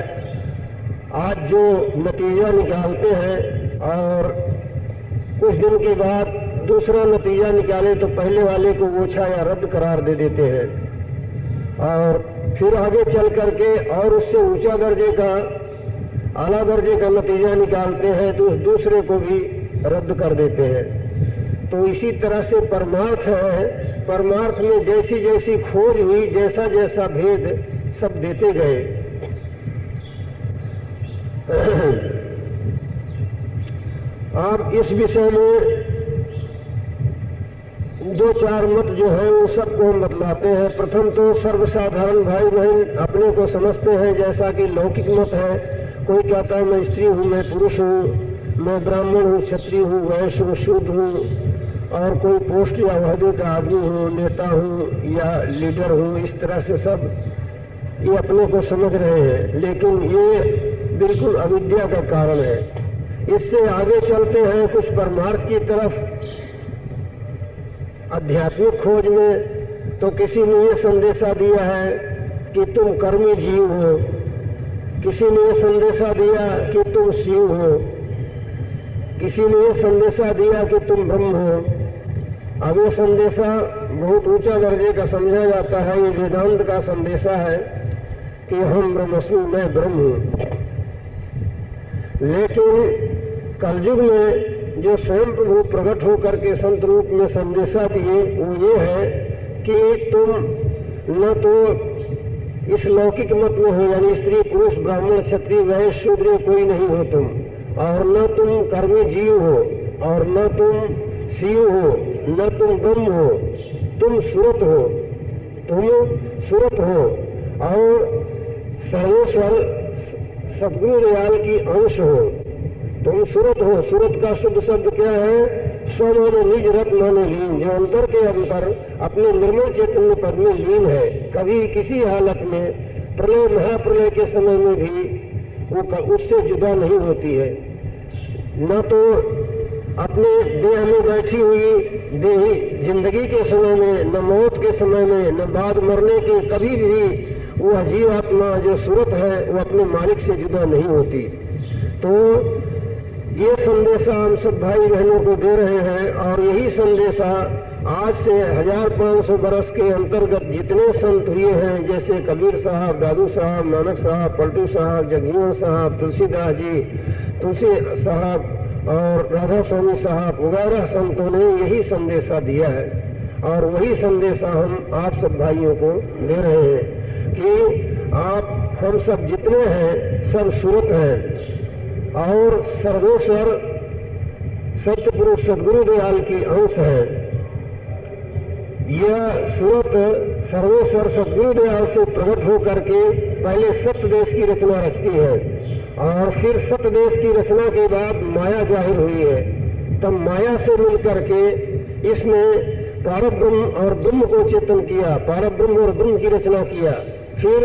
आज जो नतीजा निकालते हैं और कुछ दिन के बाद दूसरा नतीजा निकाले तो पहले वाले को ओछा या रद्द करार दे देते हैं और फिर आगे चल करके और उससे ऊंचा दर्जे का, आला दर्जे का नतीजा निकालते हैं तो उस दूसरे को भी रद्द कर देते हैं। तो इसी तरह से परमार्थ है, परमार्थ में जैसी जैसी खोज हुई, जैसा जैसा भेद सब देते गए। आप इस विषय में दो चार मत जो है वो सबको हम बतलाते हैं। प्रथम तो सर्वसाधारण भाई बहन अपने को समझते हैं जैसा कि लौकिक मत है। कोई कहता है मैं स्त्री हूँ, मैं पुरुष हूँ, मैं ब्राह्मण हूँ, क्षत्रिय हूँ, वैश्य हूँ, शूद्र हूँ, और कोई पोस्ट या ओहदे का आदमी हूँ, नेता हूँ या लीडर हूँ। इस तरह से सब ये अपने को समझ रहे हैं, लेकिन ये बिल्कुल अविद्या का कारण है। इससे आगे चलते हैं कुछ परमार्थ की तरफ। आध्यात्मिक खोज में तो किसी ने ये संदेशा दिया है कि तुम कर्मी जीव हो, किसी ने ये संदेशा दिया कि तुम शिव हो, किसी ने ये संदेशा दिया कि तुम ब्रह्म हो। अब ये संदेशा बहुत ऊंचा दर्जे का समझा जाता है। ये वेदांत का संदेशा है कि हम ब्रह्मस्मि, मैं ब्रह्म हूं। लेकिन कलयुग में जो स्वयं प्रभु प्रकट होकर के संत रूप में संदेशा दिए वो ये है कि तुम न तो इस लौकिक मत में हो, यानी स्त्री पुरुष ब्राह्मण क्षत्रिय वैश्य शूद्र कोई नहीं हो तुम, और न तुम कर्मी जीव हो, और न तुम शिव हो, न तुम ब्रह्म हो, तुम सुरत हो, तुम सुरत हो और सर्वेश्वर सद्गुरु दयाल की अंश हो। तुम सुरत हो। सुरत का शुद्ध शब्द क्या है? स्व माने निज, रत माने लीन, जो अंतर के अंतर अपने निर्मल चैतन्य पद में लीन है। कभी किसी हालत में प्रलय महाप्रलय के समय में भी वो उससे जुदा नहीं होती है। न तो अपने देह में बैठी हुई देही जिंदगी के समय में, न मौत के समय में, न बाद मरने के कभी भी वह जीवात्मा जो सुरत है वो अपने मालिक से जुदा नहीं होती। तो ये संदेशा हम सब भाई बहनों को दे रहे हैं और यही संदेशा आज से 1500 बरस के अंतर्गत जितने संत हुए हैं, जैसे कबीर साहब, दादू साहब, नानक साहब, पलटू साहब, जगजीवन साहब, तुलसीदास जी, तुलसी साहब और राधा स्वामी साहब वगैरह संतों ने यही संदेशा दिया है और वही संदेशा हम आप सब भाइयों को दे रहे हैं कि आप हम सब जितने हैं सब सुरत हैं और सर्वेश्वर सत्य पुरुष सद्गुरु दयाल की अंश है। यह सूरत सर्वेश्वर सद्गुरु दयाल से प्रकट होकर के पहले सत्य देश की रचना रचती है और फिर सत्य देश की रचना के बाद माया जाहिर हुई है। तब माया से मिलकर के इसने पारब्रह्म और ब्रह्म को चेतन किया, पारब्रह्म और ब्रह्म की रचना किया। फिर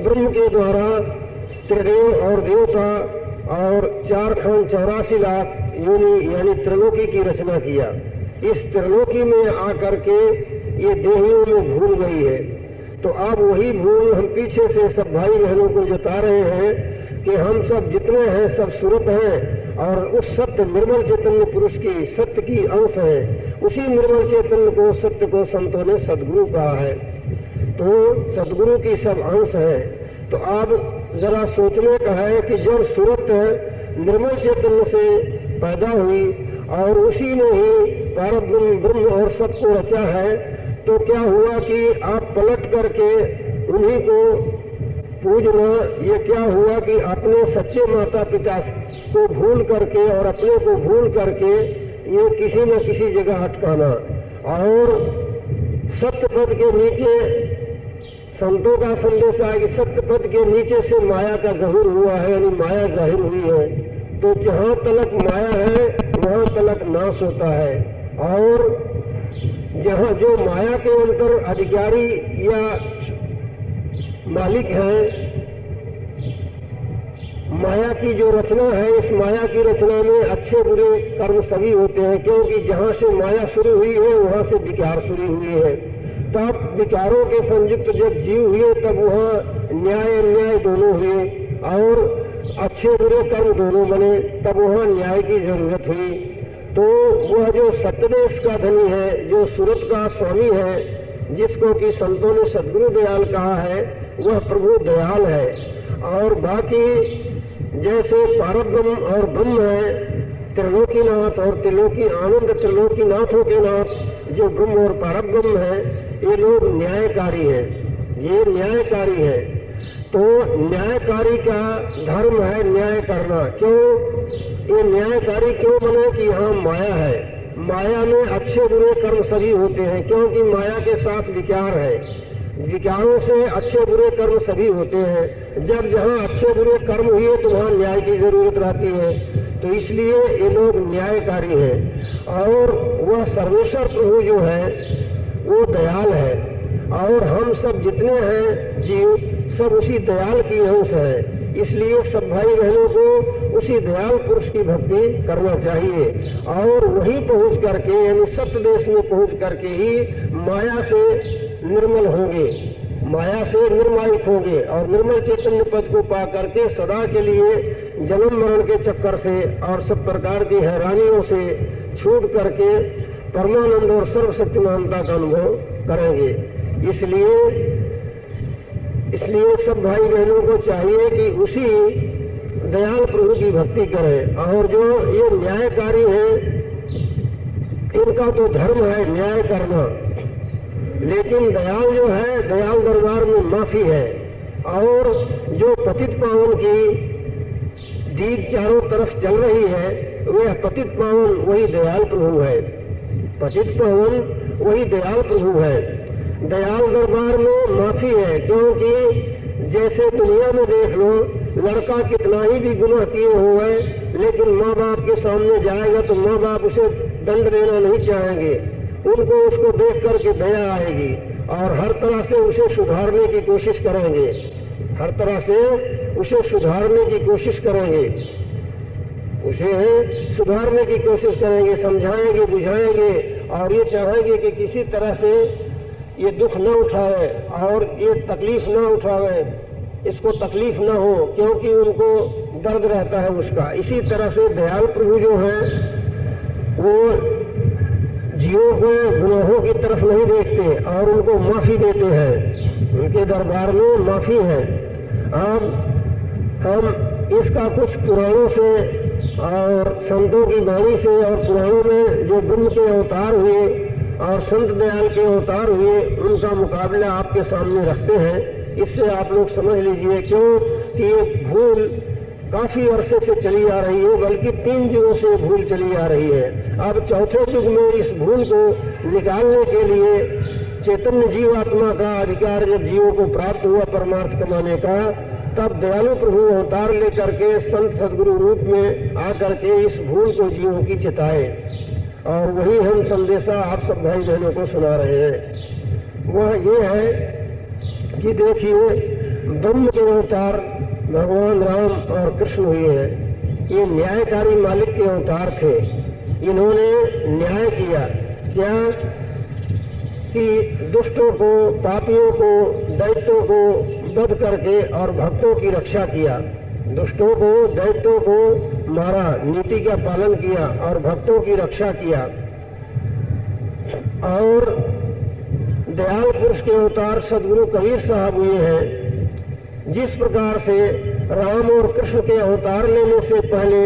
ब्रह्म के द्वारा त्रिदेव और देवता और 484 लाख योनि यानी त्रिलोकी की रचना किया। इस त्रिलोकी में आकर के ये देहियों में भूल गई है। तो अब वही भूल हम पीछे से सब भाई बहनों को जता रहे हैं कि हम सब जितने हैं सब सुरत हैं और उस सत्य निर्मल चैतन्य पुरुष की सत्य की अंश है। उसी निर्मल चैतन्य को, सत्य को संतों ने सदगुरु कहा है। तो सदगुरु की सब अंश है। तो आप जरा सोचने का है कि जब सूरत निर्मल चैतन्य से पैदा हुई और उसी ने ही पारब्रह्म ब्रह्म और सबको रचा है, तो क्या हुआ कि आप पलट करके उन्हीं को पूजना, ये क्या हुआ कि अपने सच्चे माता पिता को भूल करके और अपने को भूल करके ये किसी न किसी जगह अटकाना। और सत्य पद के नीचे संतों का संदेश है कि सत्य पद के नीचे से माया का ज़हूर हुआ है, यानी माया जाहिर हुई है। तो जहां तलक माया है वहां तलक नाश होता है। और जहां जो माया के अंतर अधिकारी या मालिक है, माया की जो रचना है, इस माया की रचना में अच्छे बुरे कर्म सभी होते हैं, क्योंकि जहां से माया शुरू हुई है वहां से विकार शुरू हुए हैं। तब विचारों के संयुक्त जब जीव हुए तब वहाँ न्याय अन्याय दोनों हुए और अच्छे बुरे कर्म दोनों बने, तब वहाँ न्याय की जरूरत हुई। तो वह जो सत्यदेश का धनी है, जो सूरत का स्वामी है, जिसको कि संतों ने सदगुरु दयाल कहा है, वह प्रभु दयाल है। और बाकी जैसे पारब्रह्म और ब्रह्म है, त्रिलोकीनाथ और त्रिलोकी आनंद, त्रिलोकीनाथों के नाथ जो ब्रह्म और पारब्रह्म है, ये लोग न्यायकारी हैं, ये न्यायकारी है। तो न्यायकारी का धर्म है न्याय करना। क्यों ये न्यायकारी क्यों बने कि यहाँ माया है, माया में अच्छे बुरे कर्म सभी होते हैं, क्योंकि माया के साथ विकार है, विकारों से अच्छे बुरे कर्म सभी होते हैं। जब जहाँ अच्छे बुरे कर्म हुए तो वहाँ न्याय की जरूरत रहती है। तो इसलिए ये लोग न्यायकारी हैं। और वह सर्वेश्वर प्रभु जो है वो दयाल है, और हम सब जितने हैं जीव सब उसी दयाल की अंश है। इसलिए सब भाई बहनों को उसी दयाल पुरुष की भक्ति करना चाहिए और वहीं पहुंच करके, यानी सत्य देश में पहुंच करके ही माया से निर्मल होंगे, माया से निर्मायित होंगे और निर्मल चैतन्य पद को पा करके सदा के लिए जन्म मरण के चक्कर से और सब प्रकार की हैरानियों से छूट करके परमानंद और सर्वशक्तिमानता का अनुभव करेंगे। इसलिए सब भाई बहनों को चाहिए कि उसी दयाल प्रभु की भक्ति करें। और जो ये न्यायकारी हैं, इनका तो धर्म है न्याय करना, लेकिन दयाल जो है, दयाल दरबार में माफी है। और जो पतित पावन की दीग चारों तरफ चल रही है, वह पतित पावन वही दयाल प्रभु है, पतित पावन वही दयाल प्रभु है। दयाल दरबार में माफी है, क्योंकि जैसे दुनिया में देख लो, लड़का कितना ही भी गुनाह किए हुए लेकिन माँ बाप के सामने जाएगा तो माँ बाप उसे दंड देना नहीं चाहेंगे, उनको उसको देख करके दया आएगी और हर तरह से उसे सुधारने की कोशिश करेंगे, हर तरह से उसे सुधारने की कोशिश करेंगे, उसे सुधारने की कोशिश करेंगे, समझाएंगे, बुझाएंगे और ये चाहेंगे कि किसी तरह से ये दुख न उठाए और ये तकलीफ न उठावे, इसको तकलीफ न हो, क्योंकि उनको दर्द रहता है उसका। इसी तरह से दयाल प्रभु जो है वो जीवों को गुनाहों की तरफ नहीं देखते और उनको माफी देते हैं, उनके दरबार में माफी है। अब हम इसका कुछ पुराणों से और संतों की वाणी से और पुराणों में जो ब्रह्म के अवतार हुए और संत दयाल के अवतार हुए, उनका मुकाबला आपके सामने रखते हैं। इससे आप लोग समझ लीजिए क्यों कि ये भूल काफी अरसे से चली आ रही है, बल्कि 3 युगों से भूल चली आ रही है। अब चौथे युग में इस भूल को निकालने के लिए चैतन्य जीवात्मा का अधिकार जब जीवों को प्राप्त हुआ परमार्थ कमाने का, तब दयालु प्रभु अवतार लेकर के संत सदगुरु रूप में आकर के इस भूल को जीवों की चिताए और वही हम संदेशा आप सब भाई बहनों को सुना रहे हैं। वह ये है कि देखिए ब्रह्म के अवतार भगवान राम और कृष्ण हुए हैं, ये न्यायकारी मालिक के अवतार थे। इन्होंने न्याय किया क्या कि दुष्टों को, पापियों को, दैत्यों को वध करके और भक्तों की रक्षा किया, दुष्टों को, दैत्यों को मारा, नीति का पालन किया और भक्तों की रक्षा किया। और दयाल पुरुष के अवतार सदगुरु कबीर साहब हुए हैं। जिस प्रकार से राम और कृष्ण के अवतार लेने से पहले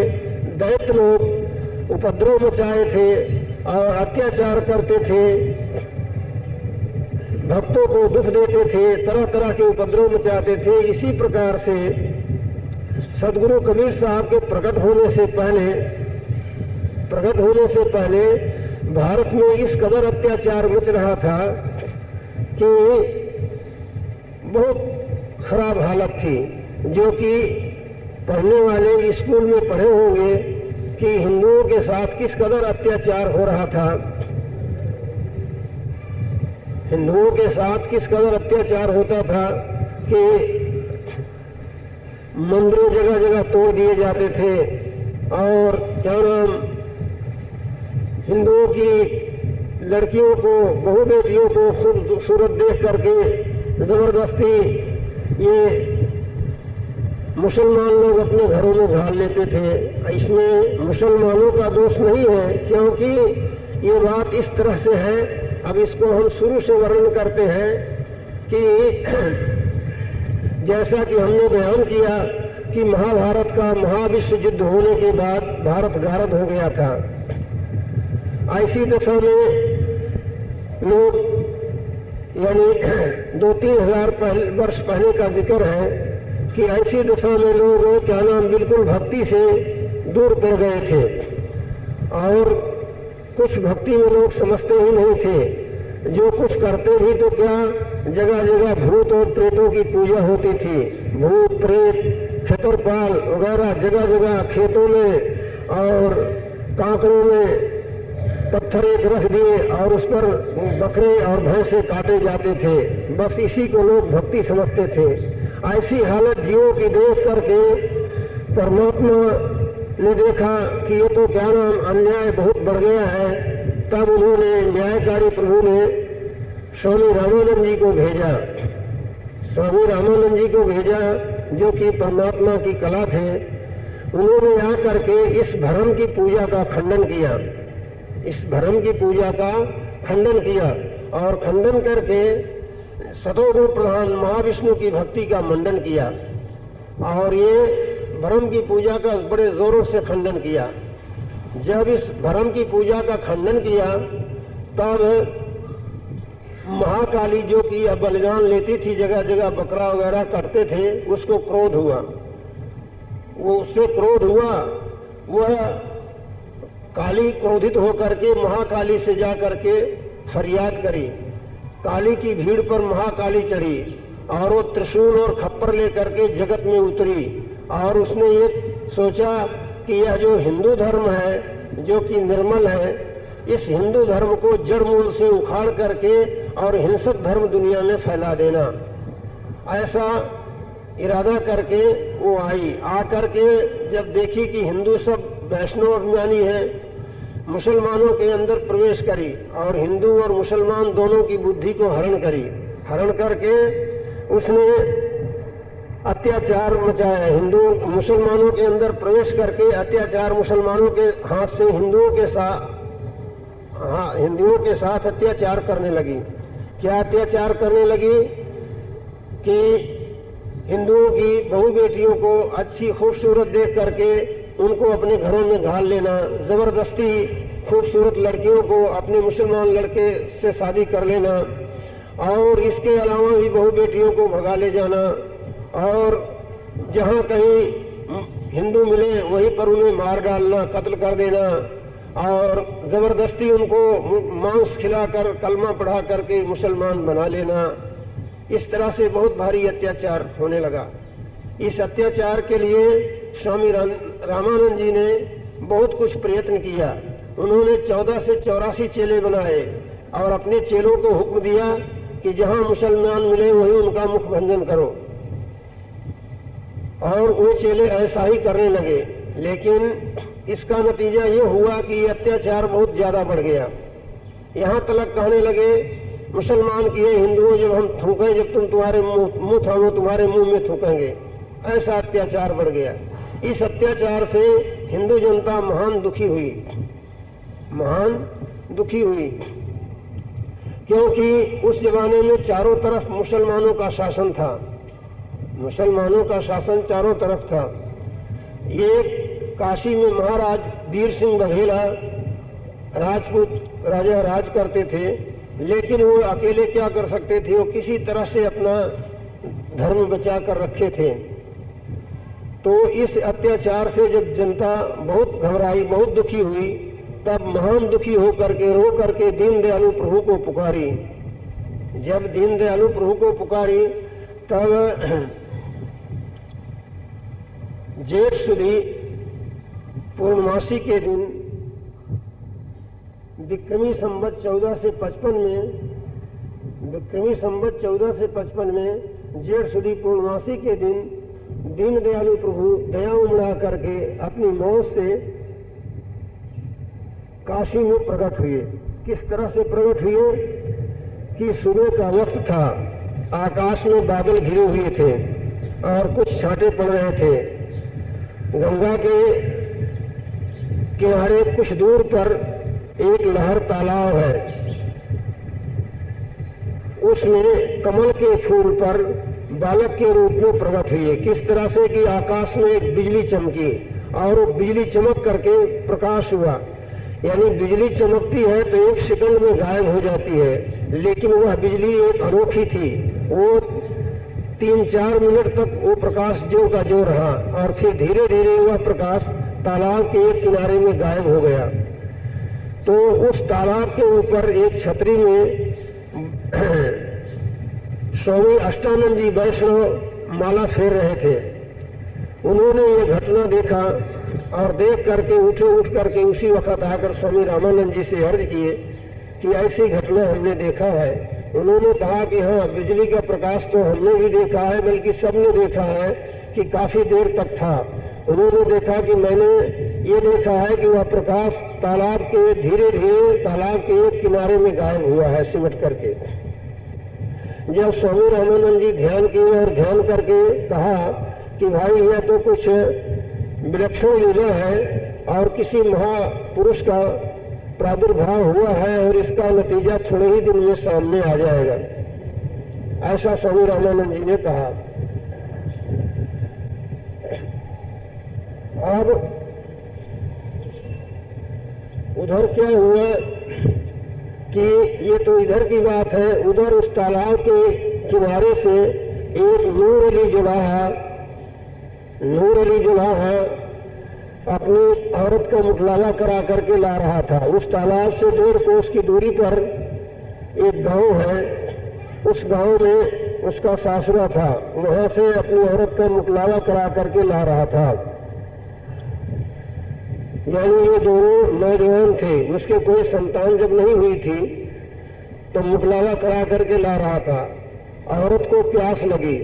दैत्य लोग उपद्रव मचाए थे और अत्याचार करते थे, भक्तों को दुख देते थे, तरह तरह के उपद्रव मचाते थे, इसी प्रकार से सदगुरु कबीर साहब के प्रकट होने से पहले भारत में इस कदर अत्याचार मच रहा था कि बहुत खराब हालत थी, जो कि पढ़ने वाले स्कूल में पढ़े होंगे कि हिंदुओं के साथ किस कदर अत्याचार हो रहा था, हिंदुओं के साथ किस कदर अत्याचार होता था कि मंदिरों जगह जगह तोड़ दिए जाते थे और क्या नाम हिंदुओं की लड़कियों को, बहु बेटियों को खूबसूरत देख करके जबरदस्ती ये मुसलमान लोग अपने घरों में घाल लेते थे। इसमें मुसलमानों का दोष नहीं है, क्योंकि ये बात इस तरह से है, अब इसको हम शुरू से वर्णन करते हैं कि जैसा कि हमने बयान किया कि महाभारत का महाविश्व युद्ध होने के बाद भारत गारद हो गया था। ऐसी दशा में लोग, यानी 2-3 हजार वर्ष पहले का जिक्र है कि ऐसी दशा में लोग क्या नाम बिल्कुल भक्ति से दूर पड़ गए थे और कुछ भक्ति में लोग समझते ही नहीं थे। जो कुछ करते भी तो क्या, जगह जगह भूत और प्रेतों की पूजा होती थी। भूत, प्रेत, क्षेत्रपाल वगैरह जगह जगह खेतों में और कांकरों में पत्थर एक रख दिए और उस पर बकरे और भैंसे काटे जाते थे। बस इसी को लोग भक्ति समझते थे। ऐसी हालत जीवों की देख करके परमात्मा ने देखा कि ये तो क्या नाम अन्याय बहुत बढ़ गया है। तब उन्होंने, न्यायकारी प्रभु ने स्वामी रामानंद जी को भेजा। स्वामी रामानंद जी को भेजा जो कि परमात्मा की कला थे। उन्होंने आकर के इस भ्रम की पूजा का खंडन किया, इस भ्रम की पूजा का खंडन किया और खंडन करके सतोगुण प्रधान महाविष्णु की भक्ति का मंडन किया और ये भ्रम की पूजा का बड़े जोरों से खंडन किया। जब इस भ्रम की पूजा का खंडन किया तब महाकाली, जो कि बलिदान लेती थी, जगह जगह बकरा वगैरह करते थे, उसको क्रोध हुआ। वो उससे क्रोध हुआ, वह काली क्रोधित होकर के महाकाली से जा करके फरियाद करी। काली की भीड़ पर महाकाली चढ़ी और वो त्रिशूल और खप्पर लेकर के जगत में उतरी और उसने ये सोचा कि यह जो हिंदू धर्म है, जो कि निर्मल है, इस हिंदू धर्म को जड़ मूल से उखाड़ करके और हिंसक धर्म दुनिया में फैला देना, ऐसा इरादा करके वो आई। आकर के जब देखी कि हिंदू सब वैष्णव अभिमानी है, मुसलमानों के अंदर प्रवेश करी और हिंदू और मुसलमान दोनों की बुद्धि को हरण करी। हरण करके उसने अत्याचार मचाया। हिंदू मुसलमानों के अंदर प्रवेश करके अत्याचार मुसलमानों के हाथ से हिंदुओं के साथ अत्याचार करने लगी। क्या अत्याचार करने लगी कि हिंदुओं की बहु बेटियों को अच्छी खूबसूरत देख करके उनको अपने घरों में घाल लेना, जबरदस्ती खूबसूरत लड़कियों को अपने मुसलमान लड़के से शादी कर लेना और इसके अलावा भी बहु बेटियों को भगा ले जाना और जहाँ कहीं हिंदू मिले वहीं पर उन्हें मार डालना, कत्ल कर देना और जबरदस्ती उनको मांस खिलाकर कलमा पढ़ा करके मुसलमान बना लेना। इस तरह से बहुत भारी अत्याचार होने लगा। इस अत्याचार के लिए स्वामी रामानंद जी ने बहुत कुछ प्रयत्न किया। उन्होंने 14 से 84 चेले बनाए और अपने चेलों को हुक्म दिया कि जहां मुसलमान मिले वहीं उनका मुख भंजन करो, और वो चेले ऐसा ही करने लगे। लेकिन इसका नतीजा ये हुआ कि अत्याचार बहुत ज्यादा बढ़ गया। यहाँ तक कहने लगे मुसलमान की हिंदुओं, जब हम थूकें, जब तुम तुम्हारे मुंह थामो तुम्हारे मुंह में थूकेंगे, ऐसा अत्याचार बढ़ गया। इस अत्याचार से हिंदू जनता महान दुखी हुई। क्योंकि उस जमाने में चारों तरफ मुसलमानों का शासन था, मुसलमानों का शासन चारों तरफ था। ये काशी में महाराज वीर सिंह बघेला राजपूत राजा राज करते थे, लेकिन वो अकेले क्या कर सकते थे, वो किसी तरह से अपना धर्म बचा कर रखे थे। तो इस अत्याचार से जब जनता बहुत घबराई, बहुत दुखी हुई, तब महान दुखी होकर के रो करके दीनदयालु प्रभु को पुकारी। जब दीनदयालु प्रभु को पुकारी तब जेठ सुदी पूर्णमासी के दिन विक्रमी संवत 1455 में, विक्रमी संवत 1455 में जेठ सुदी पूर्णमासी के दिन दीनदयालु प्रभु दया उमड़ा करके अपनी मौत से काशी में प्रकट हुए। किस तरह से प्रकट हुए कि सुबह का वक्त था, आकाश में बादल घिरे हुए थे और कुछ छांटे पड़ रहे थे। गंगा के किनारे कुछ दूर पर एक लहर तालाब है, उसमें कमल के फूल पर बालक के रूप में प्रकट हुई। किस तरह से कि आकाश में एक बिजली चमकी और वो बिजली चमक करके प्रकाश हुआ। यानी बिजली चमकती है तो एक सेकंड में गायब हो जाती है, लेकिन वह बिजली एक अनोखी थी। वो 3-4 मिनट तक वो प्रकाश जो का जो रहा और फिर धीरे धीरे वह प्रकाश तालाब के एक किनारे में गायब हो गया। तो उस तालाब के ऊपर एक छतरी में स्वामी अष्टानंद जी वैष्णव माला फेर रहे थे। उन्होंने ये घटना देखा और देख करके उठ करके उसी वक्त आकर स्वामी रामानंद जी से अर्ज किए कि ऐसी घटना हमने देखा है। उन्होंने कहा कि हाँ, बिजली का प्रकाश तो हमने भी देखा है, बल्कि सबने देखा है कि काफी देर तक था। उन्होंने देखा कि मैंने ये देखा है कि वह प्रकाश तालाब के धीरे धीरे तालाब के एक किनारे में गायब हुआ है सिमट करके। जब स्वामी रामानंद जी ध्यान किए और ध्यान करके कहा कि भाई यह तो कुछ विलक्षण लीला है और किसी महापुरुष का प्रादुर्भाव हुआ है और इसका नतीजा थोड़े ही दिन में सामने आ जाएगा, ऐसा स्वामी रामानंद जी ने कहा। अब उधर क्या हुआ कि ये तो इधर की बात है, उधर उस तालाब के किनारे से एक नूर अली जुलाहा अपनी औरत का मुखलावा करा करके ला रहा था। उस तालाब से 1.5 कोस की दूरी पर एक गांव है, उस गांव में उसका सासुरा था, वहां से अपनी औरत का मुखलावा करा करके ला रहा था। यानी ये दोनों नौजवान थे, उसके कोई संतान जब नहीं हुई थी तो मुखलावा करा करके ला रहा था। औरत को प्यास लगी,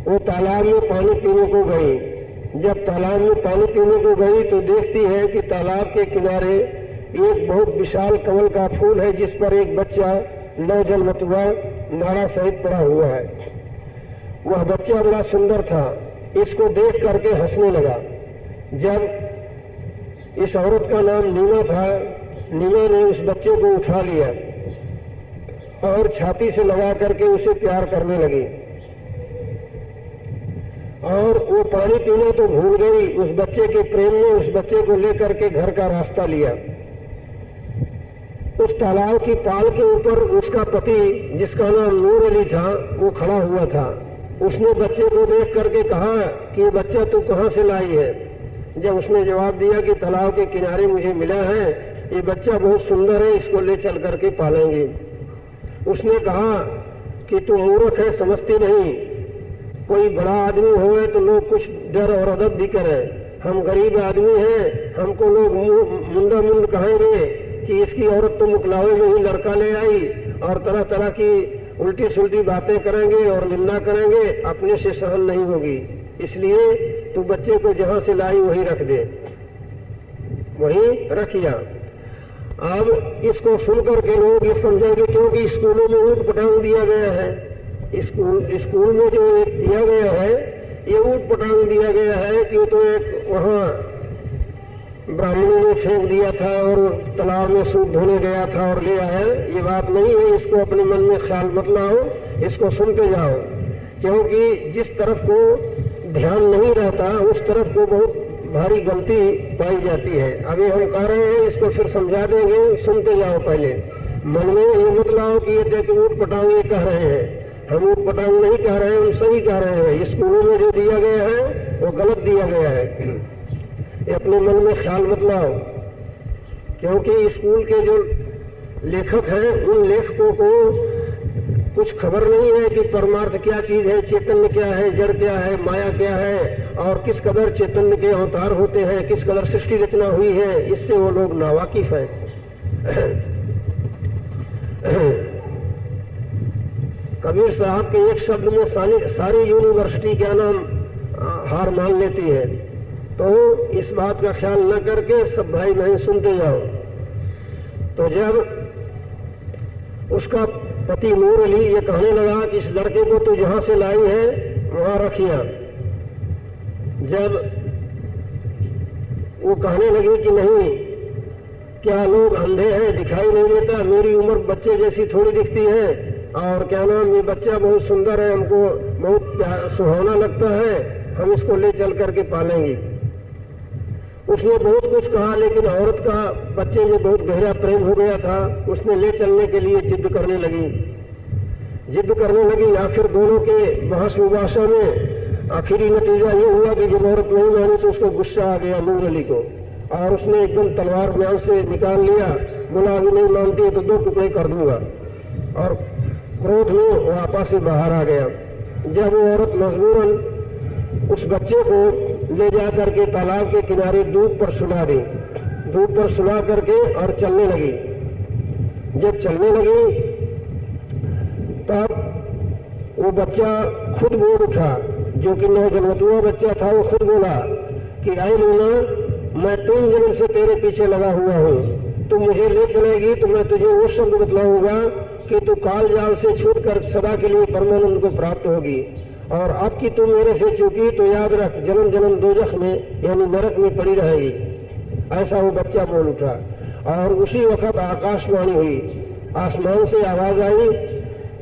वो तालाब में पानी पीने को गई। जब तालाब में पानी पीने को गई तो देखती है कि तालाब के किनारे एक बहुत विशाल कमल का फूल है, जिस पर एक बच्चा नवजन्मतुआ नाड़ा सहित पड़ा हुआ है। वह बच्चा बड़ा सुंदर था, इसको देख करके हंसने लगा। जब इस औरत का नाम नीमा था, नीमा ने उस बच्चे को उठा लिया और छाती से लगा करके उसे प्यार करने लगी और वो पानी पीना तो भूल गई। उस बच्चे के प्रेम में उस बच्चे को लेकर के घर का रास्ता लिया। उस तालाब की पाल के ऊपर उसका पति, जिसका नाम नूर अली था, वो खड़ा हुआ था। उसने बच्चे को देख करके कहा कि ये बच्चा तू कहाँ से लाई है? जब उसने जवाब दिया कि तालाब के किनारे मुझे मिला है, ये बच्चा बहुत सुंदर है, इसको ले चल करके पालेंगे। उसने कहा कि तू मूर्ख है, समझती नहीं, कोई बड़ा आदमी होवे तो लोग कुछ डर और अदब भी करें। हम गरीब आदमी हैं, हमको लोग मुंडा मुंड कहेंगे कि इसकी औरत तो मुकलावे में ही लड़का ले आई, और तरह तरह की उल्टी सुल्टी बातें करेंगे और निंदा करेंगे, अपने से सहन नहीं होगी। इसलिए तू बच्चे को जहां से लाई वहीं रख दे। वहीं रखिया। अब इसको सुनकर के लोग ये समझेंगे क्योंकि स्कूलों में ऊट पटांग दिया गया है। स्कूल में जो एक दिया गया है, ये ऊट पटांग दिया गया है कि तो एक वहाँ ब्राह्मणों ने फेंक दिया था और तालाब में सूप धोने गया था और ले आया, ये बात नहीं है। इसको अपने मन में ख्याल मत लाओ, इसको सुनते जाओ, क्योंकि जिस तरफ को ध्यान नहीं रहता उस तरफ को बहुत भारी गलती पाई जाती है। अभी हम कह रहे हैं, इसको फिर समझा देंगे, सुनते जाओ। पहले मन में ये मत लाओ कि ये देख ऊट पटांग ये कह रहे हैं। हम ऊट पटांग नहीं कह रहे हैं, हम सही कह रहे हैं। स्कूलों में जो दिया गया है वो गलत दिया गया है, ये अपने मन में ख्याल मत लाओ, क्योंकि स्कूल के जो लेखक हैं उन लेखकों को कुछ खबर नहीं है कि परमार्थ क्या चीज है, चैतन्य क्या है, जड़ क्या है, माया क्या है, और किस कदर चैतन्य के अवतार होते हैं, किस कदर सृष्टि रचना हुई है। इससे वो लोग नावाकिफ हैं। कबीर साहब के एक शब्द में सारी यूनिवर्सिटी क्या नाम हार मान लेती है। तो इस बात का ख्याल न करके सब भाई बहन सुनते जाओ। तो जब उसका पति नूर अली ये कहने लगा कि इस लड़के को तू जहां से लाई है वहां रखिया, जब वो कहने लगी कि नहीं, क्या लोग अंधे हैं, दिखाई नहीं देता, मेरी उम्र बच्चे जैसी थोड़ी दिखती है, और क्या नाम ये बच्चा बहुत सुंदर है, हमको बहुत सुहावना लगता है, हम इसको ले चल करके पालेंगे। उसने बहुत कुछ कहा, लेकिन औरत का बच्चे में बहुत गहरा प्रेम हो गया था। उसने ले चलने के लिए जिद करने लगी। आखिर दोनों के बहस मुबासा में आखिरी नतीजा ये हुआ कि जब औरत नहीं मानी तो उसको गुस्सा आ गया नूर अली को, और उसने एकदम तलवार म्यान से निकाल लिया। बोला अभी नहीं मानती है तो 2 टुकड़े कर दूंगा, और क्रोध में वो आपस से बाहर आ गया। जब वो औरत मजबूरन उस बच्चे को ले जा करके तालाब के किनारे दूध पर सुला दी, दूध पर सुला करके और चलने लगी। जब चलने लगी तब वो बच्चा खुद बोल उठा, जो कि 9 जन्मतुआ बच्चा था। वो खुद बोला कि आई लूना, मैं 3 जन्म से तेरे पीछे लगा हुआ हूँ, तू मुझे ले चलेगी तो मैं तुझे वो शब्द बतलाऊंगा कि तू काल जाल से छूट कर सदा के लिए परमानंद को प्राप्त होगी, और अब की तू मेरे से चूकी तो याद रख जन्म जन्म दोजख में यानी नरक में पड़ी रहेगी। ऐसा वो बच्चा बोल उठा। और उसी वक्त आकाशवाणी हुई, आसमान से आवाज आई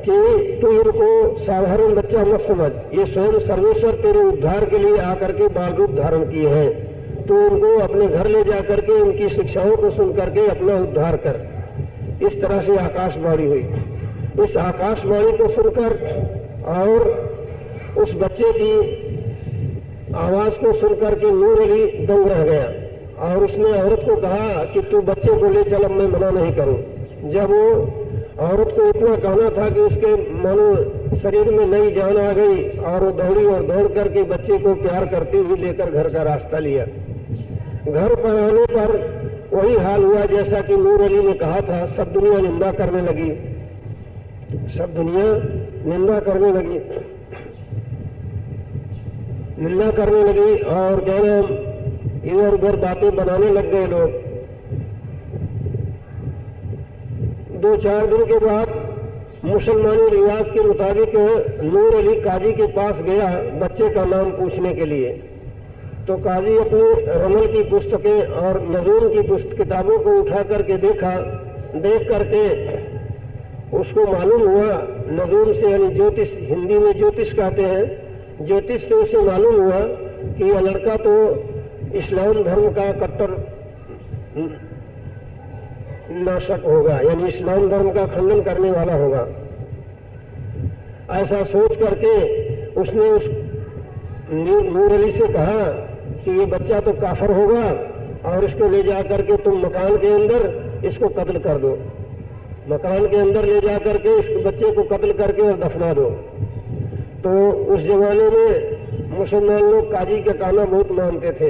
कि तू इनको साधारण बच्चा मत समझ, ये स्वयं सर्वेश्वर तेरे उद्धार के लिए आकर के बाल रूप धारण किए हैं। तू उनको अपने घर ले जा करके उनकी शिक्षाओं को सुन करके अपना उद्धार कर। इस तरह से आकाशवाणी हुई। इस आकाशवाणी को सुनकर और उस बच्चे की आवाज को सुनकर के नूर अली दंग रह गया, और उसने औरत को कहा कि तू बच्चे को ले चल, अब मैं मना नहीं करूं। जब वो औरत को इतना कहना था कि उसके मानो शरीर में नई जान आ गई, और वो दौड़ी और दौड़ करके बच्चे को प्यार करती हुई लेकर घर का रास्ता लिया। घर पर आने पर वही हाल हुआ जैसा कि नूर अली ने कहा था। सब दुनिया निंदा करने लगी, सब दुनिया निंदा करने लगी, और कहना इधर उधर बातें बनाने लग गए लोग। 2-4 दिन के बाद मुसलमानी रिवाज के मुताबिक नूर अली काजी के पास गया बच्चे का नाम पूछने के लिए। तो काजी अपनी रमल की पुस्तकें और नजूम की किताबों को उठा करके देखा। देख करके उसको मालूम हुआ, नजूम से यानी ज्योतिष, हिंदी में ज्योतिष कहते हैं, ज्योतिष से उसे मालूम हुआ कि यह लड़का तो इस्लाम धर्म का कट्टर नाशक होगा, यानी इस्लाम धर्म का खंडन करने वाला होगा। ऐसा सोच करके उसने उस नूर अली से कहा कि ये बच्चा तो काफर होगा, और इसको ले जा करके तुम मकान के अंदर इसको कत्ल कर दो। मकान के अंदर ले जा करके इस बच्चे को कत्ल करके और दफना दो। तो उस जमाने में मुसलमान लोग काजी का कहना बहुत मानते थे,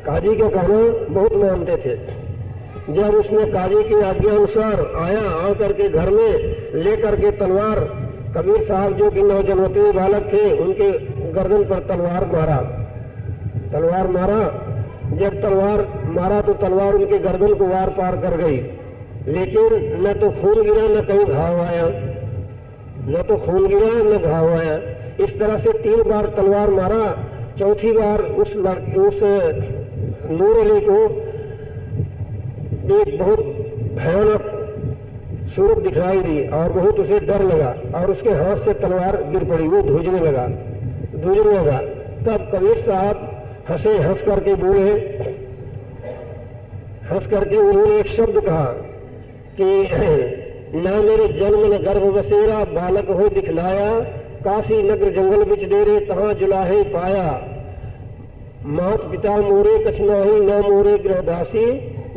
काजी का कहना बहुत मानते थे। जब उसने काजी की आज्ञा अनुसार आया, आकर के घर में लेकर के तलवार, कबीर साहब जो कि 9 जन्मतुए बालक थे उनके गर्दन पर तलवार मारा। जब तलवार मारा तो तलवार उनके गर्दन को वार पार कर गई, लेकिन न तो खून गिरा न कहीं घाव आया, न तो खून गिरा न घाव आया। इस तरह से 3 बार तलवार मारा। चौथी बार उस नूर अली को एक बहुत भयानक सूरत दिखाई दी और बहुत उसे डर लगा और उसके हाथ से तलवार गिर पड़ी, वो धूजने लगा। तब कबीर साहब हंस करके बोले, हंस करके उन्होंने एक शब्द कहा कि ना मेरे जन्म न गर्भ बसेरा, बालक हो दिखलाया, काशी नगर जंगल बिच डेरे, तहां जुलाहे पाया, मात पिता मोरे कछनाही, न मोरे गृहदासी,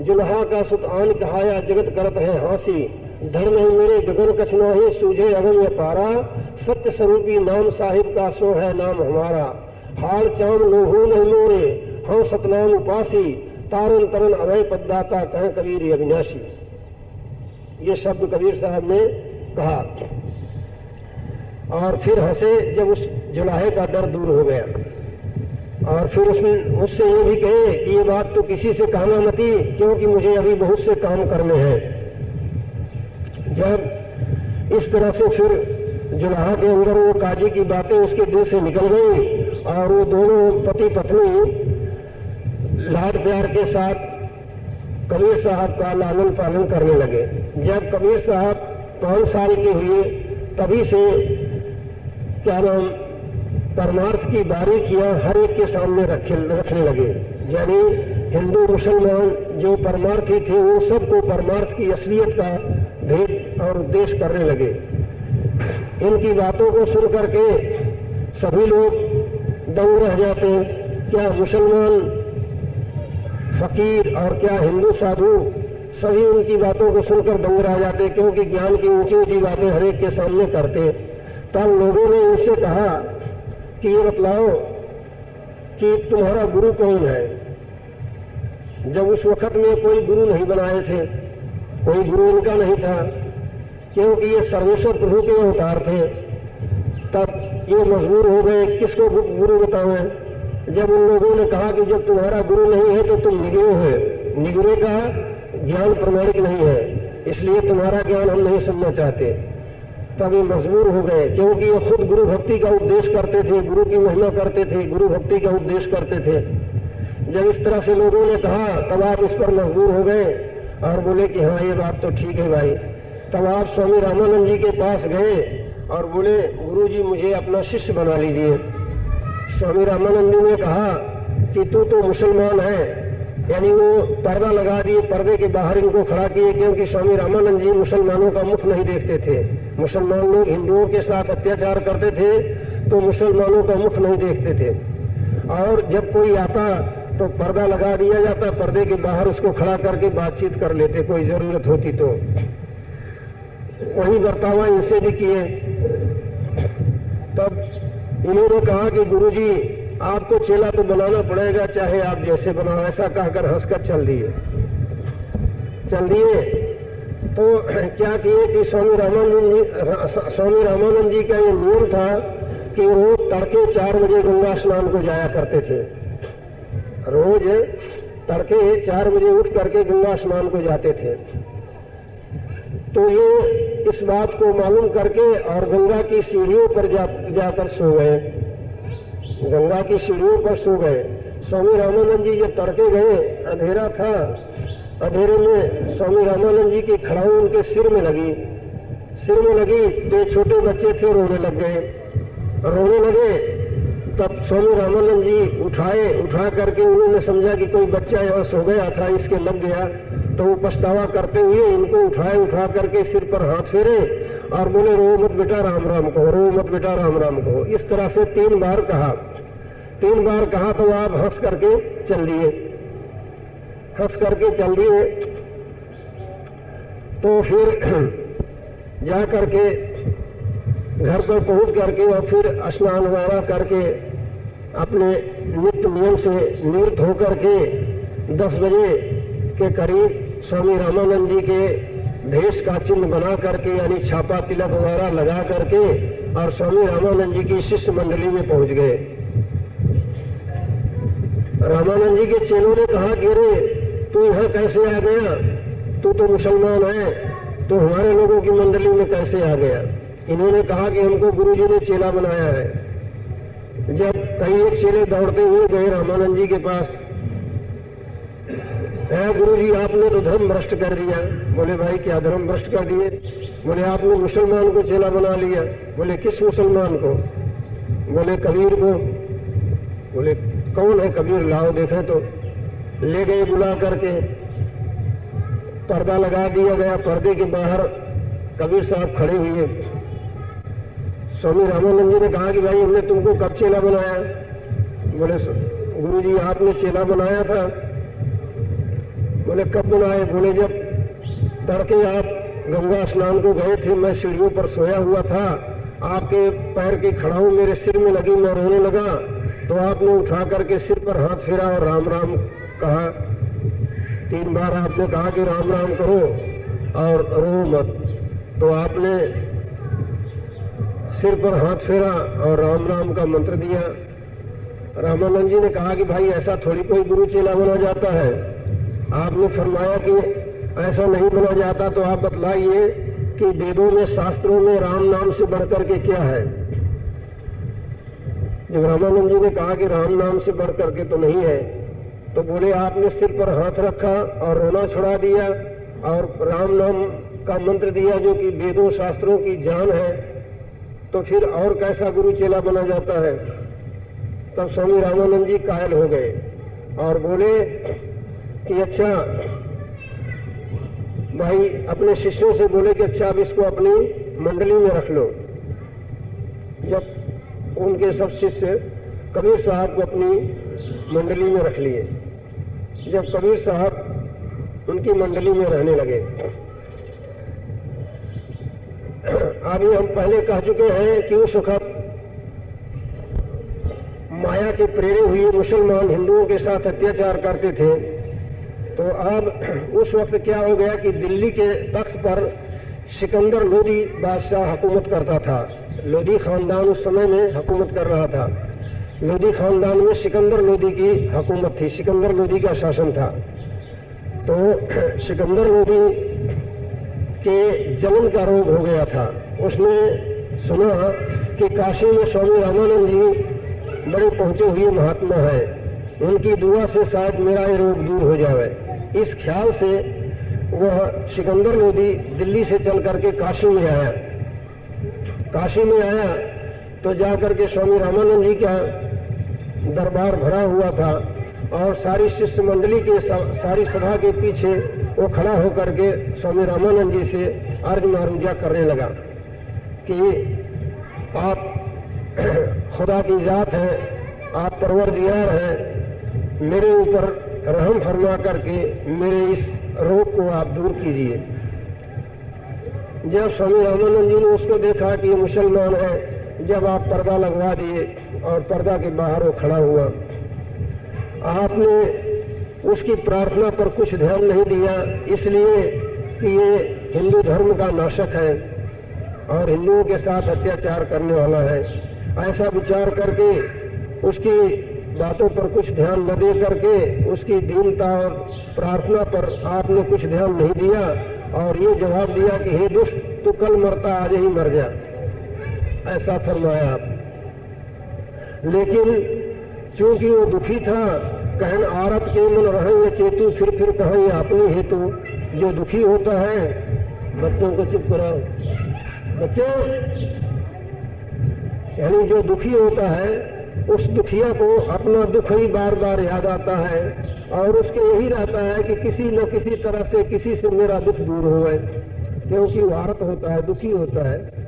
जुल्हा का सुत आन कहाया, जगत करत है हासी, धर नहीं मेरे गगन कछनाही, सूझे अगम पारा, सत्य स्वरूपी नाम साहिब का सो है नाम हमारा, हाल चाम लोहू नहीं मोरे, हम सतनाम उपासी, तारन तरन अभय पददाता, कह कबीर अविनाशी। ये शब्द कबीर साहब ने कहा और फिर हंसे जब उस जुलाहे का डर दूर हो गया। और फिर उसने मुझसे ये भी कहे कि ये बात तो किसी से कहना मती, क्योंकि मुझे अभी बहुत से काम करने हैं। जब इस तरह से फिर जुलाहा के अंदर वो काजी की बातें उसके दिल से निकल गई और वो दोनों पति पत्नी लाड प्यार के साथ कबीर साहब का लालन पालन करने लगे। जब कबीर साहब 5 साल के हुए तभी से क्या नाम परमार्थ की बारीकियां हर एक के सामने रखने लगे। यानी हिंदू मुसलमान जो परमार्थी थे वो सबको परमार्थ की असलियत का भेद और उद्देश्य करने लगे। इनकी बातों को सुन करके सभी लोग दंग रह जाते, क्या मुसलमान फकीर और क्या हिंदू साधु, सभी उनकी बातों को सुनकर दंग रह जाते, क्योंकि ज्ञान की ऊंची ऊंची बातें हर एक के सामने करते। तब लोगों ने उनसे कहा कि ये बतलाओ कि तुम्हारा गुरु कौन है। जब उस वक्त में कोई गुरु नहीं बनाए थे, कोई गुरु इनका नहीं था, क्योंकि ये सर्वेश्वर प्रभु के अवतार थे। तब ये मजबूर हो गए किसको गुरु बताएं। जब उन लोगों ने कहा कि जब तुम्हारा गुरु नहीं है तो तुम निगरे हो, निगरे का ज्ञान प्रमाणिक नहीं है, इसलिए तुम्हारा ज्ञान हम नहीं सुनना चाहते। तब ये मजबूर हो गए, क्योंकि ये खुद गुरु भक्ति का उपदेश करते थे, गुरु की महिमा करते थे, गुरु भक्ति का उपदेश करते थे। जब इस तरह से लोगों ने कहा तब आप इस पर मजबूर हो गए और बोले कि हाँ ये बात तो ठीक है भाई। तब आप स्वामी रामानंद जी के पास गए और बोले गुरु जी मुझे अपना शिष्य बना लीजिए। स्वामी रामानंद जी ने कहा कि तू तो मुसलमान है, यानी वो पर्दा लगा दिए, पर्दे के बाहर इनको खड़ा किए, क्योंकि स्वामी रामानंद जी मुसलमानों का मुख नहीं देखते थे। मुसलमान लोग हिंदुओं के साथ अत्याचार करते थे तो मुसलमानों का मुख नहीं देखते थे, और जब कोई आता तो पर्दा लगा दिया जाता, पर्दे के बाहर उसको खड़ा करके बातचीत कर लेते कोई जरूरत होती तो। वही बर्तावा इनसे भी किए। तब इन्होंने कहा कि गुरुजी आपको चेला तो बनाना पड़ेगा, चाहे आप जैसे बनाओ, ऐसा कहकर हंसकर चल दिए। तो क्या किए कि स्वामी रामानंद जी का ये नियम था कि रोज तड़के 4 बजे गंगा स्नान को जाया करते थे। रोज तड़के 4 बजे उठ करके गंगा स्नान को जाते थे। तो ये इस बात को मालूम करके और गंगा की सीढ़ियों पर जाकर सो गए, गंगा की सीढ़ियों पर सो गए। स्वामी रामानंद जी जब तड़के गए, अंधेरा था, अंधेरे में स्वामी रामानंद जी की खड़ाऊ उनके सिर में लगी तो छोटे बच्चे थे, रोने लगे। तब स्वामी रामानंद जी उठा करके उन्होंने समझा कि कोई बच्चा यहाँ सो गया था, इसके लग गया, तो वो पछतावा करते हुए इनको उठा करके सिर पर हाथ फेरे और बोले रो मत बेटा राम राम कहो, रो मत बेटा राम राम कहो। इस तरह से 3 बार कहा। तो आप हंस करके चल दिए। तो फिर जा करके घर पर पहुंच करके और फिर स्नान वगैरह करके अपने नित्य नियम से निवृत्त होकर के 10 बजे के करीब स्वामी रामानंद जी के भेष का चिन्ह बना करके, यानी छापा तिलक वगैरह लगा करके, और स्वामी रामानंद जी की शिष्य मंडली में पहुंच गए। रामानंद जी के चेलों ने कहा कि अरे तू यहाँ कैसे आ गया, तू तो मुसलमान है, तो हमारे लोगों की मंडली में कैसे आ गया। इन्होंने कहा कि हमको गुरुजी ने चेला बनाया है। जब कई एक चेले दौड़ते हुए गए रामानंद जी के पास है गुरु जी आपने तो धर्म भ्रष्ट कर दिया। बोले भाई क्या धर्म भ्रष्ट कर दिए? बोले आपने मुसलमान को चेला बना लिया। बोले किस मुसलमान को? बोले कबीर को। बोले कौन है कबीर, लाओ देखें तो। ले गए बुला करके, पर्दा लगा दिया गया, पर्दे के बाहर कबीर साहब खड़े हुए। स्वामी रामानंद जी ने कहा कि भाई हमने तुमको कब चेला बनाया? बोले गुरु जी आपने चेला बनाया था। बोले कब बनाए? बोले जब तड़के आप गंगा स्नान को गए थे, मैं सीढ़ियों पर सोया हुआ था, आपके पैर की खड़ाऊ मेरे सिर में लगी, मैं रोने लगा, तो आपने उठा करके सिर पर हाथ फेरा और राम राम कहा। 3 बार आपने कहा कि राम राम करो और रो मत। तो आपने सिर पर हाथ फेरा और राम राम का मंत्र दिया। रामानंद जी ने कहा कि भाई ऐसा थोड़ी कोई गुरु चेला बना जाता है। आपने फरमाया कि ऐसा नहीं बना जाता, तो आप बतलाइए कि वेदों में शास्त्रों में राम नाम से बढ़कर के क्या है? जब रामानंद जी ने कहा कि राम नाम से बढ़कर के तो नहीं है, तो बोले आपने सिर पर हाथ रखा और रोना छुड़ा दिया और राम नाम का मंत्र दिया जो कि वेदों शास्त्रों की जान है, तो फिर और कैसा गुरु चेला बना जाता है? तब स्वामी रामानंद जी कायल हो गए और बोले कि अच्छा भाई, अपने शिष्यों से बोले कि अच्छा अब इसको अपनी मंडली में रख लो। जब उनके सब शिष्य कबीर साहब को अपनी मंडली में रख लिए, जब कबीर साहब उनकी मंडली में रहने लगे। अभी हम पहले कह चुके हैं कि उस वक्त माया के प्रेरे हुए मुसलमान हिंदुओं के साथ अत्याचार करते थे। तो अब उस वक्त क्या हो गया कि दिल्ली के तख्त पर सिकंदर लोदी बादशाह हुकूमत करता था। लोदी खानदान उस समय में हुकूमत कर रहा था। लोदी खानदान में सिकंदर लोदी की हुकूमत थी, सिकंदर लोदी का शासन था। तो सिकंदर लोदी के जलन का रोग हो गया था। उसने सुना कि काशी में स्वामी रामानंद जी बड़े पहुंचे हुए महात्मा है, उनकी दुआ से शायद मेरा ये रोग दूर हो जाए। इस ख्याल से वह सिकंदर लोदी दिल्ली से चल करके काशी में आया। काशी में आया तो जाकर के स्वामी रामानंद जी का दरबार भरा हुआ था और सारी शिष्य मंडली के सारी सभा के पीछे वो खड़ा होकर के स्वामी रामानंद जी से अर्ज मारूजा करने लगा कि आप खुदा की जात है, आप परवरदिगार हैं, मेरे ऊपर रहम फरमा करके मेरे इस रोग को आप दूर कीजिए। जब स्वामी रामानंद जी ने उसको देखा कि ये मुसलमान है, जब आप पर्दा लगवा दिए और पर्दा के बाहर वो खड़ा हुआ, आपने उसकी प्रार्थना पर कुछ ध्यान नहीं दिया, इसलिए कि ये हिंदू धर्म का नाशक है और हिंदुओं के साथ अत्याचार करने वाला है। ऐसा विचार करके उसकी बातों पर कुछ ध्यान न दे करके उसकी दीनता और प्रार्थना पर आपने कुछ ध्यान नहीं दिया और ये जवाब दिया कि हे दुष्ट, तू कल मरता आज ही मर जा, ऐसा फरमाया आप। लेकिन क्योंकि वो दुखी था, कहन आरत के मन रहे चेतु फिर कहें अपनी हेतु। जो दुखी होता है, बच्चों को चुप कराओ, बच्चों, यानी जो दुखी होता है उस दुखिया को अपना दुख ही बार बार याद आता है और उसके यही रहता है कि किसी न किसी तरह से किसी से मेरा दुख दूर हो, क्योंकि वो आरत होता है, दुखी होता है।